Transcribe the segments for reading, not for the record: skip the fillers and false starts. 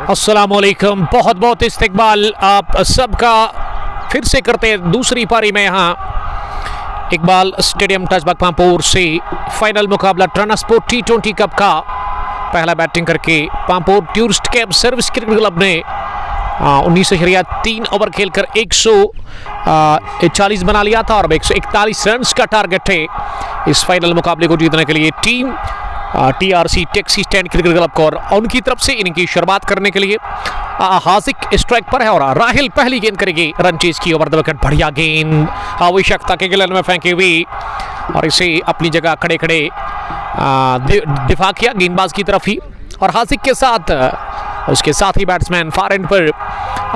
अस्सलामुअलैकुम, बहुत बहुत इस्तकबाल आप सबका फिर से करते हैं दूसरी पारी में। यहाँ इकबाल स्टेडियम टचबाग पामपुर से फाइनल मुकाबला ट्रांसपोर्ट T20 कप का। पहला बैटिंग करके Pampore tourist cab service cricket club ने 19 ओवर खेलकर 140 बना लिया था और 141 रन का टारगेट है इस फाइनल मुकाबले को जीतने के लिए team TRC taxi stand cricket club को। और उनकी तरफ से इनिंग की शुरुआत करने के लिए हाजिक स्ट्राइक पर है और राहिल पहली गेंद करेगी रन चेज की। ओवर द विकेट बढ़िया गेंद आवश्यकता के गिलन में फेंकी हुई और इसे अपनी जगह खड़े खड़े दिफा किया गेंदबाज की तरफ ही। और हाजिक के साथ उसके साथ ही बैट्समैन फार एंड पर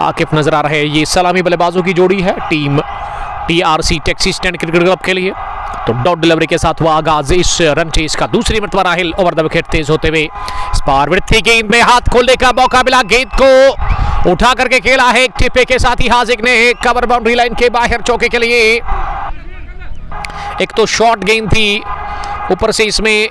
आकिफ नजर आ रहे हैं। ये सलामी बल्लेबाजों की जोड़ी है team TRC taxi stand cricket club के लिए। तो डॉट डिलीवरी के साथ हुआ आगाज इस रन चेज का। दूसरी मरतबा राहिल ओवर द विकेट तेज होते हुए इस बार वृद्धि गेंद में हाथ खोलने का मौका मिला। गेंद को उठा करके खेला है एक टिप्पे के साथ ही हाजिक ने कवर बाउंड्री लाइन के बाहर चौके के लिए। एक तो शॉर्ट गेंद थी, ऊपर से इसमें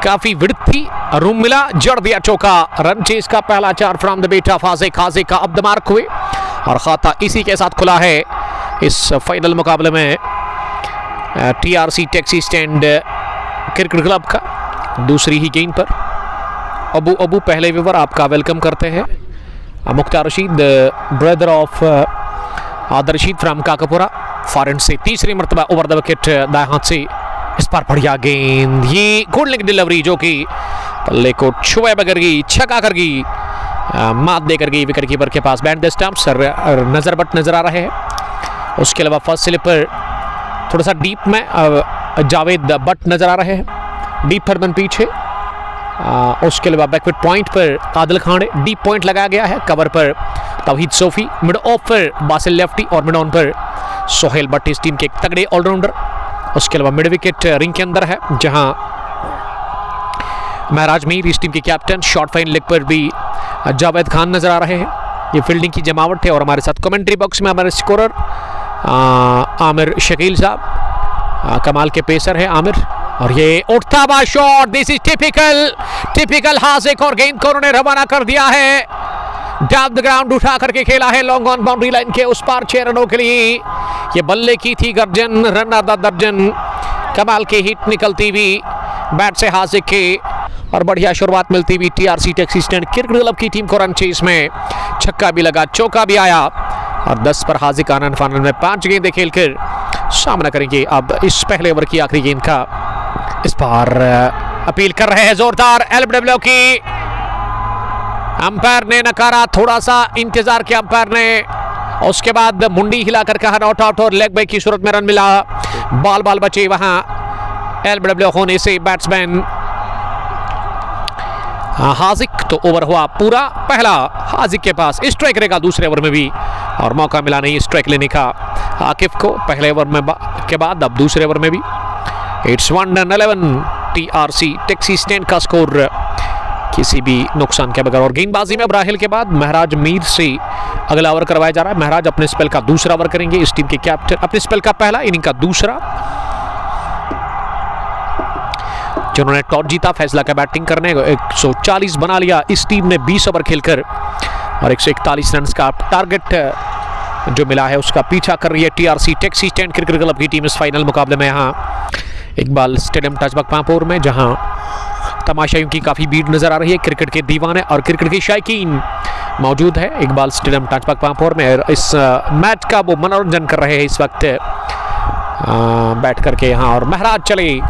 काफी विड्थ थी, रूम मिला, जड़ दिया चौका। रन चेज का पहला 4 from the bat of Haziq. Haziq का अब द मार्क हुए और खाता इसी के साथ खुला है इस फाइनल मुकाबले में TRC taxi stand cricket club का। दूसरी ही गेंद पर अबू पहले ओवर आपका वेलकम करते हैं। मुख्तार रशीद ब्रदर ऑफ आदर रशीद फ्रॉम काकापुरा फॉरेन से तीसरी मरतबा ओवर द विकेट दाएं हाथ से। इस पर बढ़िया गेंद, ये गुड लेग डिलीवरी जो कि पल्ले को छुए बगैर गई, छका कर गई, मात देकर गई विकेट कीपर के पास। बैंड द स्टंप्स नजर बट नजर आ रहे हैं। उसके अलावा फर्स्ट स्लिप पर थोड़ा सा डीप में जावेद बट नजर आ रहे हैं, डीप फरमन पीछे। उसके अलावा बैकवर्ड पॉइंट पर आदिल खान, डीप पॉइंट लगाया गया है। कवर पर तौहीद सोफी, मिड ऑफ पर बासिल लेफ्टी और मिड ऑन पर सोहेल बट इस टीम के एक तगड़े ऑलराउंडर। उसके अलावा मिड विकेट रिंग के अंदर है जहां महराज मीर इस टीम के कैप्टन। शॉर्ट फाइन लेग पर भी जावेद खान नजर आ रहे हैं। ये फील्डिंग की जमावट है और हमारे साथ कमेंट्री बॉक्स में हमारे स्कोरर आमिर शकील साहब, कमाल के पेसर है आमिर। और ये उठता हुआ shot, this is typical Hazik और गेंद को उन्होंने रवाना कर दिया है। डाउन द ग्राउंड उठा करके खेला है लॉन्ग ऑन बाउंड्री लाइन के उस पार 6 रनों के लिए। ये बल्ले की थी गर्जन, रन आधा दर्जन। कमाल की हिट निकलती हुई बैट से हाजिक के और बढ़िया शुरुआत मिलती हुई TRC taxi stand cricket club की टीम को। रन चेज में छक्का भी लगा, चौका भी आया और 10 पर हाजिक आनंद फाइनल में 5 गेंदें खेलकर सामना करेंगे अब इस पहले ओवर की आखिरी गेंद का। इस बार अपील कर रहे हैं जोरदार LBW की। अंपायर ने नकारा, थोड़ा सा इंतजार किया अंपायर ने। उसके बाद मुंडी हिलाकर कहा नॉट आउट और लेग बैक की सूरत में रन मिला। बाल बचे वहां LBW होने से बैट्समैन हाजिक। तो ओवर हुआ पूरा पहला हाजिक के पास। स्ट्राइक रहेगा दूसरे ओवर में भी और मौका मिला नहीं स्ट्राइक लेने का आकिफ को पहले ओवर में के बाद अब दूसरे ओवर में भी। इट्स 1-11 TRC टैक्सी स्टैंड का स्कोर किसी भी नुकसान के बगैर। और गेंदबाजी में अब राहिल के बाद महराज मीर से अगला ओवर करवाया जा रहा है। महराज अपने स्पेल का दूसरा ओवर करेंगे, इस टीम के कैप्टन। अपने स्पेल का पहला, इनिंग का दूसरा। जिन्होंने टॉस जीता, फैसला का बैटिंग करने 140 बना लिया इस टीम ने 20 ओवर खेलकर और 141 रन का टारगेट जो मिला है उसका पीछा कर रही है TRC taxi stand cricket club की टीम इस फाइनल मुकाबले में। यहाँ इकबाल स्टेडियम टचबाग पामपुर में जहां तमाशाइयों की काफ़ी भीड़ नजर आ रही है। क्रिकेट के दीवाने और क्रिकेट के शायकीन मौजूद है इकबाल स्टेडियम टचबाग पामपुर में। इस मैच का वो मनोरंजन कर रहे हैं इस वक्त बैठ करके यहाँ। और महराज चले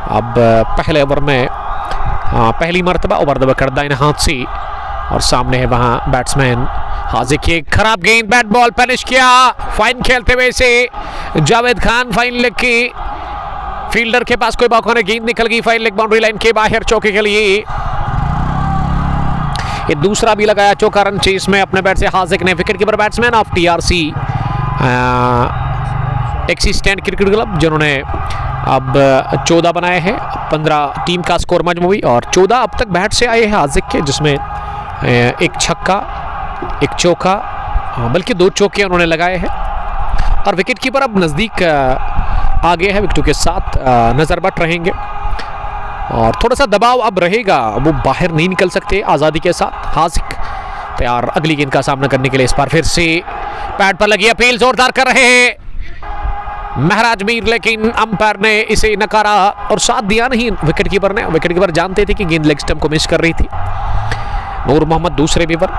अब पहले ओवर में पहली मरतबा ओवर द विकेट दाएं हाथ से और सामने है वहां बैट्समैन हाजिक की। खराब गेंद, बैट बॉल पनिश किया फाइन खेलते हुए से जावेद खान। फाइन लेग की फील्डर के पास कोई मौका नहीं, गेंद निकल गई फाइन लेग बाउंड्री लाइन के बाहर चौके के लिए। ये दूसरा भी लगाया चौका रन चेस में अपने बैट से हाजिक ने। Wicket keeper batsman of TRC taxi stand cricket club जिन्होंने अब 14 बनाए हैं। 15 टीम का स्कोर मजमूई और 14 अब तक बैट से आए हैं हाजिक के, जिसमें एक छक्का, एक चौका, बल्कि 2 चौके उन्होंने लगाए हैं। और विकेट कीपर अब नज़दीक आगे है, विकेटों के साथ नजर बट रहेंगे और थोड़ा सा दबाव अब रहेगा, वो बाहर नहीं निकल सकते आज़ादी के साथ। हाजिक तैयार अगली गेंद का सामना करने के लिए। इस बार फिर से पैड पर लगी अपील जोरदार कर रहे हैं महराज मीर, लेकिन अंपायर ने इसे नकारा और साथ दिया नहीं विकेट कीपर ने। विकेट कीपर जानते थे कि गेंद लेग स्टंप को मिस कर रही थी। नूर मोहम्मद दूसरे बेवर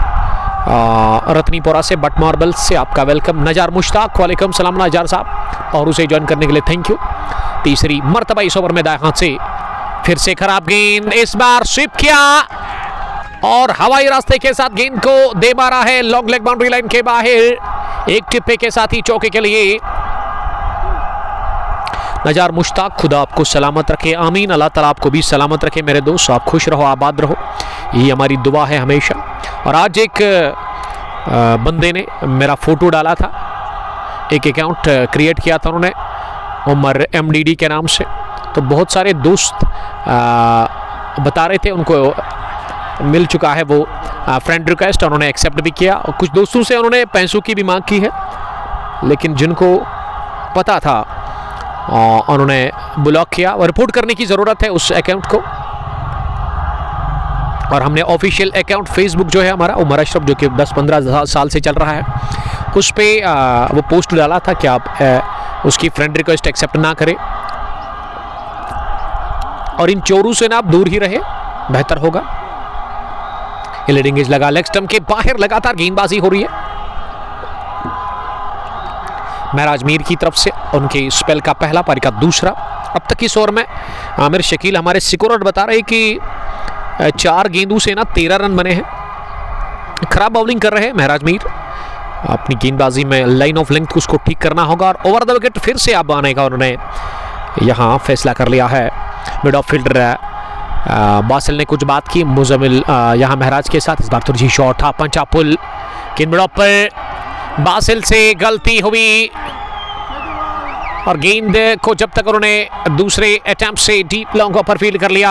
रत्नीपुरा से, बट मार्बल से आपका वेलकम। नजार मुश्ताक, वालेकुम सलाम नजार साहब, पहरू से ज्वाइन करने के लिए थैंक यू। तीसरी मर्तबा इस ओवर में दाएं हाथ से फिर से खराब गेंद, इस बार स्वीप किया और हवाई रास्ते के साथ गेंद को दे मारा है लॉन्ग लेग बाउंड्री लाइन के बाहर। एक टिप्पे के साथ ही चौके के लिए नजार मुश्ताक, खुदा आपको सलामत रखे, आमीन। अल्लाह ताला आपको भी सलामत रखे मेरे दोस्त, आप खुश रहो, आबाद रहो, ये हमारी दुआ है हमेशा। और आज एक बंदे ने मेरा फोटो डाला था, एक अकाउंट क्रिएट किया था उन्होंने उमर MDD के नाम से, तो बहुत सारे दोस्त बता रहे थे उनको मिल चुका है वो फ्रेंड रिक्वेस्ट, उन्होंने एक्सेप्ट भी किया। और कुछ दोस्तों से उन्होंने पैसों की भी मांग की है, लेकिन जिनको पता था उन्होंने ब्लॉक किया और रिपोर्ट करने की ज़रूरत है उस अकाउंट को। और हमने ऑफिशियल अकाउंट फेसबुक जो है हमारा उमर अशरफ, जो कि 10-15 साल से चल रहा है, उस पर वो पोस्ट डाला था कि आप उसकी फ्रेंड रिक्वेस्ट एक्सेप्ट ना करें और इन चोरों से ना आप दूर ही रहे, बेहतर होगा। ये लीडिंग एज लगा, लेग स्टंप के बाहर लगातार गेंदबाजी हो रही है महराज मीर की तरफ से। उनके स्पेल का पहला, पारी का दूसरा। अब तक इस ओवर में आमिर शकील हमारे स्कोरर बता रहे कि 4 गेंदों से ना 13 रन बने हैं। खराब बॉलिंग कर रहे हैं महराज मीर, अपनी गेंदबाजी में लाइन ऑफ लेंथ को उसको ठीक करना होगा। और ओवर द विकेट फिर से आप आने का उन्होंने यहाँ फैसला कर लिया है। मिड ऑफ फील्डर बासिल ने कुछ बात की मुजमिल यहाँ महराज के साथ। इस बार तुर्जी शॉट था, पंचा पुल, गेंद मिड ऑफ पर बासिल से गलती हुई और गेंद को जब तक उन्होंने दूसरे अटेम्प्ट से डीप लॉन्ग पर फील्ड कर लिया,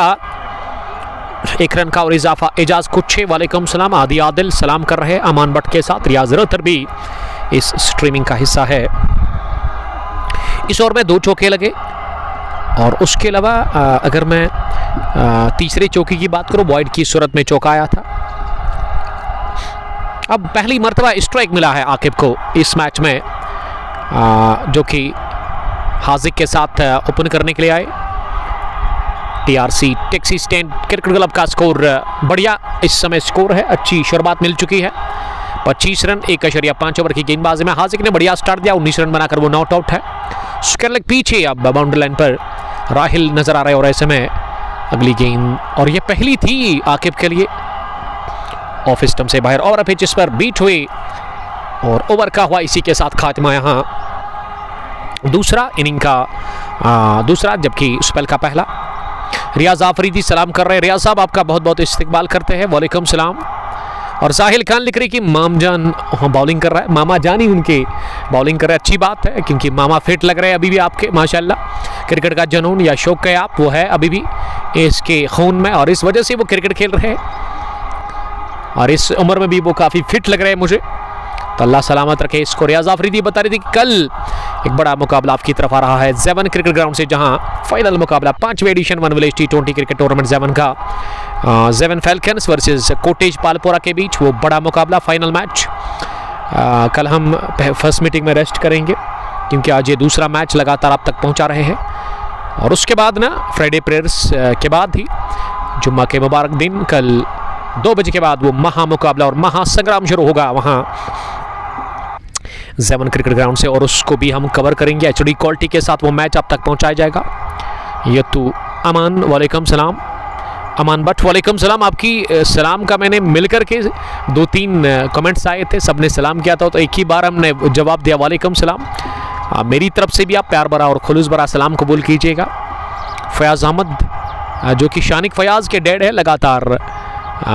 1 रन का और इजाफा। एजाज कुच्छे, वालेकुम सलाम। आदि आदिल सलाम कर रहे हैं अमान भट्ट के साथ। रियाज रतर भी इस स्ट्रीमिंग का हिस्सा है। इस ओवर में 2 चौके लगे और उसके अलावा अगर मैं तीसरे चौके की बात करूं, बॉयड की सूरत में चौका आया था। अब पहली मर्तबा स्ट्राइक मिला है आकिब को इस मैच में, जो कि हाजिक के साथ ओपन करने के लिए आए। TRC taxi stand cricket club का स्कोर बढ़िया इस समय स्कोर है, अच्छी शुरुआत मिल चुकी है। 25 रन 1.5 ओवर की गेंदबाजी में हाजिक ने बढ़िया स्टार्ट दिया, 19 रन बनाकर वो नॉट आउट है। स्क्वायर लेग पीछे अब बाउंड्री लाइन पर राहिल नजर आ रहे और ऐसे में अगली गेंद, और ये पहली थी आकिब के लिए, ऑफ स्टंप से बाहर और पिच पर बीट हुई और ओवर का हुआ इसी के साथ खात्मा। यहाँ दूसरा इनिंग का दूसरा, जबकि स्पेल का पहला। रियाज आफरीदी सलाम कर रहे हैं। रियाज साहब आपका बहुत बहुत इस्तकबाल करते हैं, वालेकुम सलाम। और साहिल खान लिख रही कि मामजान बॉलिंग कर रहा है, मामा जान ही उनके बॉलिंग कर रहे हैं। अच्छी बात है क्योंकि मामा फिट लग रहे हैं अभी भी आपके, माशाल्लाह। क्रिकेट का जुनून या शौक है आप, वो है अभी भी इसके खून में और इस वजह से वो क्रिकेट खेल रहे हैं और इस उम्र में भी वो काफ़ी फिट लग रहे हैं मुझे, तो अल्लाह सलामत रखे इसको। रियाज आफरीदी बता रही थी कि कल एक बड़ा मुकाबला आपकी तरफ आ रहा है ज़ेवन क्रिकेट ग्राउंड से, जहां फाइनल मुकाबला 5वें edition one village T20 cricket tournament Zewan का ज़ेवन फैल्कन्स वर्सेस कोटेज पालपोरा के बीच वो बड़ा मुकाबला, फाइनल मैच। कल हम फर्स्ट मीटिंग में रेस्ट करेंगे क्योंकि आज ये दूसरा मैच लगातार आप तक पहुंचा रहे हैं और उसके बाद ना फ्राइडे प्रेयर्स के बाद ही जुम्मा के मुबारक दिन कल 2 बजे के बाद वो महा मुकाबला और महासंग्राम शुरू होगा वहाँ ज़ेवन क्रिकेट ग्राउंड से, और उसको भी हम कवर करेंगे HD क्वालिटी के साथ। वो मैच आप तक पहुंचाया जाएगा। ये तो अमान, वालेकुम सलाम। अमान भट्ट, वालेकुम सलाम। आपकी सलाम का मैंने मिलकर के 2-3 कमेंट्स आए थे, सबने सलाम किया था तो एक ही बार हमने जवाब दिया, वालेकुम सलाम। मेरी तरफ से भी आप प्यार भरा और खुलूस भरा सलाम कबूल कीजिएगा। फयाज़ अहमद जो कि शानिक फयाज़ के डैड है, लगातार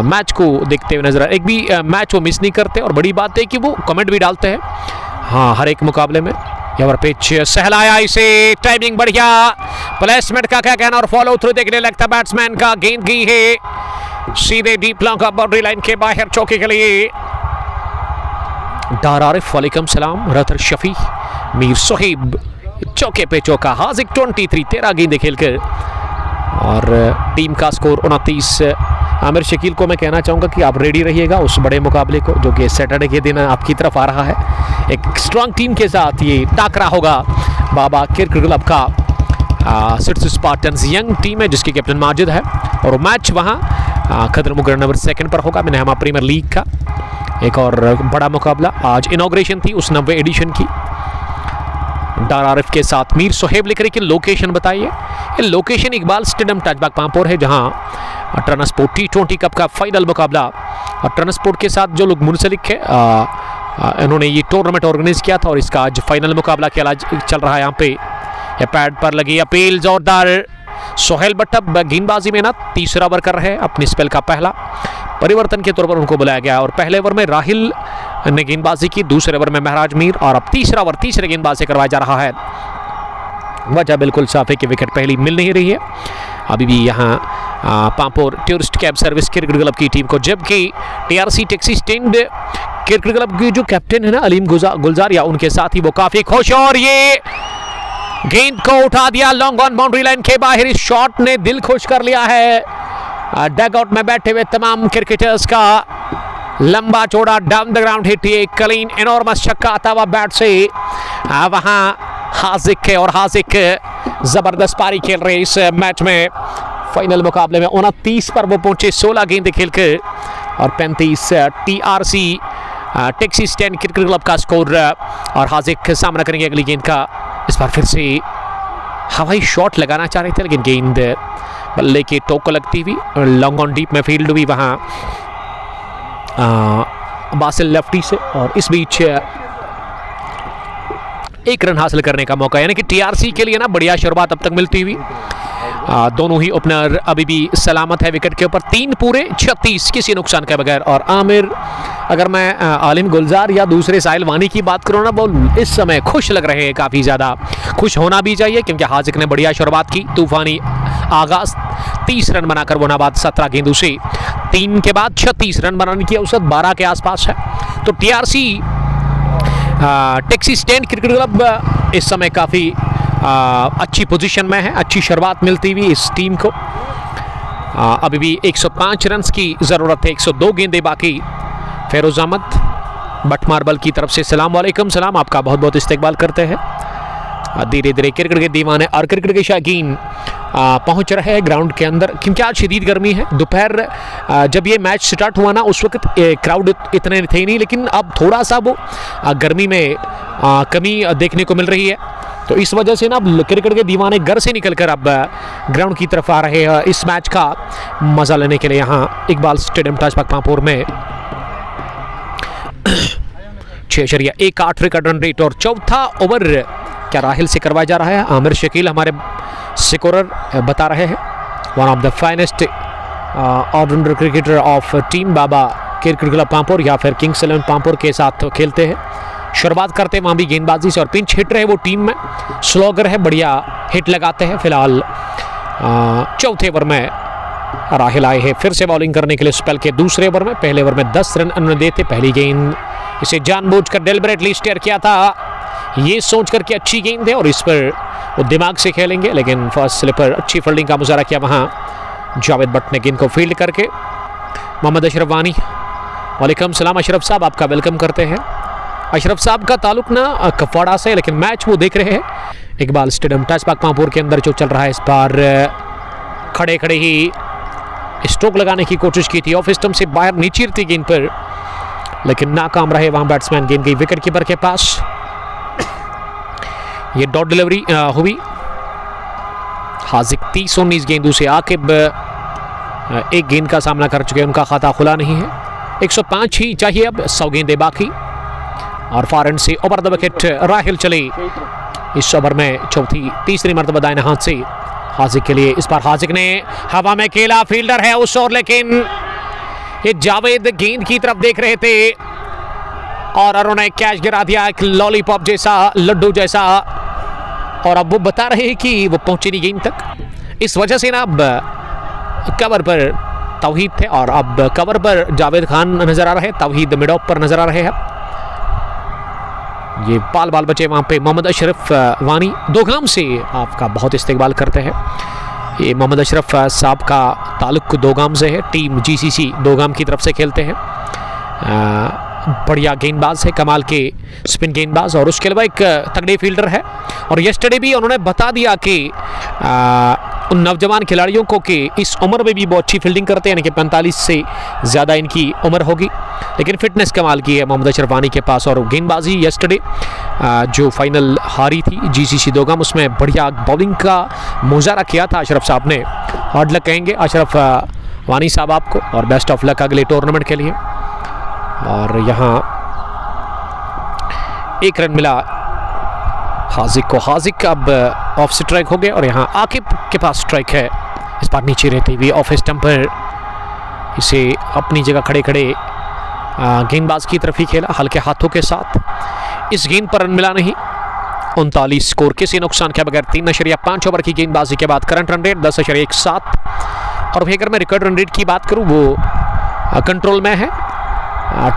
मैच को देखते हुए नजर, एक भी मैच वो मिस नहीं करते और बड़ी बात है कि वो कमेंट भी डालते हैं हाँ हर एक मुकाबले में। यहाँ पिच सहलाया, इसे टाइमिंग बढ़िया, प्लेसमेंट का क्या कहना और फॉलो थ्रू देखने लगता बैट्समैन का, गेंद गई है सीधे डीप लॉन्ग का बाउंड्री लाइन के बाहर चौके के लिए। डार आरिफ, वालेकुम सलाम। रतर शफी, मीर सोहेब, चौके पे चौका। हाजिक 23 13 गेंदें खेलकर और टीम का स्कोर 29 आमिर शकील को मैं कहना चाहूँगा कि आप रेडी रहिएगा उस बड़े मुकाबले को जो कि सैटरडे के दिन आपकी तरफ आ रहा है। एक स्ट्रांग टीम के साथ ये टाकरा होगा बाबा क्रिकेट क्लब का। सिट्स स्पार्टन्स यंग टीम है जिसकी कैप्टन माजिद है और मैच वहाँ खदर मुगर नंबर 2 पर होगा मिनहामा प्रीमियर लीग का। एक और बड़ा मुकाबला, आज इनॉग्रेशन थी उस 90 एडिशन की। डार आरिफ के साथ मीर सोहेब लेकर कि लोकेशन बताइए। ये लोकेशन इकबाल स्टेडियम टचबाग पामपुर है जहां ट्रांसपोर्ट T20 कप का फाइनल मुकाबला और ट्रांसपोर्ट के साथ जो लोग मुंसलिक है इन्होंने ये टूर्नामेंट ऑर्गेनाइज किया था और इसका आज फाइनल मुकाबला खेला चल रहा है। यहाँ पे पैड पर लगी अपील जोरदार। सोहेल बट्टब गेंदबाजी में ना तीसरा ओवर कर रहे हैं अपने स्पेल का पहला। परिवर्तन के तौर पर उनको बुलाया गया और पहले ओवर में राहिल ने गेंदबाजी की, दूसरे ओवर में महराज मीर और अब तीसरा ओवर तीसरे गेंदबाज से करवाया जा रहा है। वजह बिल्कुल साफ है कि विकेट पहली मिल नहीं रही है अभी भी यहाँ Pampore tourist cab service cricket club की टीम को, जबकि TRC taxi stand cricket club की जो कैप्टन है ना अलीम गुलजारिया उनके साथ ही वो काफी खुश और ये गेंद को उठा दिया लॉन्ग ऑन बाउंड्री लाइन के बाहर। इस शॉट ने दिल खुश कर लिया है डगआउट में बैठे हुए तमाम क्रिकेटर्स का। लंबा चौड़ा डाउन द ग्राउंड हिट, ये क्लीन एनॉर्मस छक्का आता हुआ बैट से वहां हाजिक है और हाजिक जबरदस्त पारी खेल रहे इस मैच में। फाइनल मुकाबले में 29 पर वो पहुंचे 16 गेंद खेलकर और 35 TRC taxi stand cricket club का स्कोर और हाजिक सामना करेंगे अगली गेंद का। इस बार फिर से हवाई शॉट लगाना चाह रहे थे लेकिन गेंद बल्ले के टोक को लगती हुई लॉन्ग ऑन डीप में फील्ड हुई वहां बासिल लेफ्टी से और इस बीच एक रन हासिल करने का मौका, यानी कि TRC के लिए ना बढ़िया शुरुआत अब तक मिलती हुई। दोनों ही ओपनर अभी भी सलामत है विकेट के ऊपर, 3 पूरे 36 किसी नुकसान के बगैर। और आमिर, अगर मैं आलिम गुलजार या दूसरे साहिल वानी की बात करूँ ना, वो इस समय खुश लग रहे हैं, काफ़ी ज़्यादा खुश होना भी चाहिए क्योंकि हाजिक ने बढ़िया शुरुआत की, तूफानी आगाज, 30 रन बनाकर वो नाबाद 17 गेंदों से 3 के बाद 36 रन बनाने की औसत 12 के आसपास है। तो TRC taxi stand cricket club इस समय काफ़ी अच्छी पोजीशन में है, अच्छी शुरुआत मिलती हुई इस टीम को। अभी भी 105 रन की ज़रूरत है, 102 गेंदें बाकी। फेरोज अहमद बट मार्बल की तरफ से सलाम वालेकुम सलाम, आपका बहुत बहुत इस्तकबाल करते हैं। धीरे धीरे क्रिकेट के दीवाने और क्रिकेट के शौकीन पहुंच रहे हैं ग्राउंड के अंदर क्योंकि आज शदीद गर्मी है। दोपहर जब ये मैच स्टार्ट हुआ ना उस वक्त क्राउड इतने थे नहीं, लेकिन अब थोड़ा सा वो गर्मी में कमी देखने को मिल रही है। तो इस वजह से ना क्रिकेट के दीवाने घर से निकलकर अब ग्राउंड की तरफ आ रहे हैं इस मैच का मजा लेने के लिए। यहाँ इकबाल स्टेडियम टचबाग पामपुर में 6.18 विकेट रन रेट और चौथा ओवर क्या राहिल से करवाया जा रहा है। आमिर शकील हमारे स्कोरर बता रहे हैं, one of the finest allrounder cricketer of team Baba cricket Club Pampore या फिर किंग्स 11 पामपुर के साथ खेलते हैं। शुरुआत करते हैं वहाँ भी गेंदबाजी से और पिंच हिट रहे वो टीम में, स्लोगर है, बढ़िया हिट लगाते हैं। फिलहाल चौथे ओवर में राहिल आए हैं फिर से बॉलिंग करने के लिए स्पेल के दूसरे ओवर में। पहले ओवर में 10 रन उन्होंने देते, पहली गेंद इसे जानबूझकर डेलिबरेटली स्टेयर किया था, ये सोच कर के अच्छी गेंद है और इस पर वो दिमाग से खेलेंगे, लेकिन फर्स्ट स्लिपर अच्छी फील्डिंग का मुजाहरा किया वहाँ जावेद भट्ट ने गेंद को फील्ड करके। मोहम्मद अशरफ वानी, वालेकुम सलाम अशरफ साहब, आपका वेलकम करते हैं। अशरफ साहब का ताल्लुक ना कपवाड़ा से, लेकिन मैच वो देख रहे हैं इकबाल स्टेडियम टचबाग पामपुर के अंदर जो चल रहा है। इस बार खड़े खड़े ही स्ट्रोक लगाने की कोशिश की थी, ऑफ स्टंप से बाहर नीचे थी गेंद पर, लेकिन नाकाम रहे वहाँ बैट्समैन। गेंद गई विकेट कीपर के पास, ये डॉट डिलीवरी हुई। हाजिक 30-19 गेंदों से आकिब एक गेंद का सामना कर चुके हैं, उनका खाता खुला नहीं है। 105 ही चाहिए अब, 100 गेंदें बाकी और फॉरन से ओवर द विकेट राहिल चले इस ओवर में तीसरी मरतबा दाहिने हाथ से हाजिक के लिए। इस बार हाजिक ने हवा में खेला, फील्डर है उस ओर, लेकिन ये जावेद गेंद की तरफ देख रहे थे और उन्होंने कैच गिरा दिया, एक लॉलीपॉप जैसा, लड्डू जैसा, और अब वो बता रहे हैं कि वो पहुंचे नहीं गेंद तक। इस वजह से ना अब कवर पर तौहीद थे और अब कवर पर जावेद खान नजर आ रहे हैं, तौहीद मिड ऑफ पर नजर आ रहे हैं। ये बाल बचे वहाँ पे। मोहम्मद अशरफ वानी दोगाम से आपका बहुत इस्तेकबाल करते हैं। ये मोहम्मद अशरफ साहब का ताल्लुक दोगाम से है, टीम जीसीसी दोगाम की तरफ से खेलते हैं। बढ़िया गेंदबाज है, कमाल के स्पिन गेंदबाज, और उसके अलावा एक तगड़े फील्डर है। और येस्टरडे भी उन्होंने बता दिया कि उन नौजवान खिलाड़ियों को कि इस उम्र में भी बहुत अच्छी फील्डिंग करते हैं, यानी कि 45 से ज़्यादा इनकी उम्र होगी, लेकिन फिटनेस कमाल की है मोहम्मद अशरफ वानी के पास। और गेंदबाजी येस्टरडे जो फाइनल हारी थी जीसीसी दोगाम, उसमें बढ़िया बॉलिंग का मुजाहरा किया था अशरफ साहब ने। हार्ड लक कहेंगे अशरफ वानी साहब आपको, और बेस्ट ऑफ लक अगले टूर्नामेंट के लिए। और यहाँ 1 रन मिला हाजिक को। हाजिक अब ऑफ स्ट्राइक हो गए, और यहाँ आकिब के पास स्ट्राइक है। इस बार नीचे रहते हुए ऑफ स्टंप पर इसे अपनी जगह खड़े खड़े गेंदबाज की तरफ ही खेला हल्के हाथों के साथ। इस गेंद पर रन मिला नहीं। 39 स्कोर किसी नुकसान के बगैर 3.5 ओवर की गेंदबाजी के बाद करंट रन रेट 10.17। और अगर मैं रिकॉर्ड रन रेट की बात करूँ वो कंट्रोल में है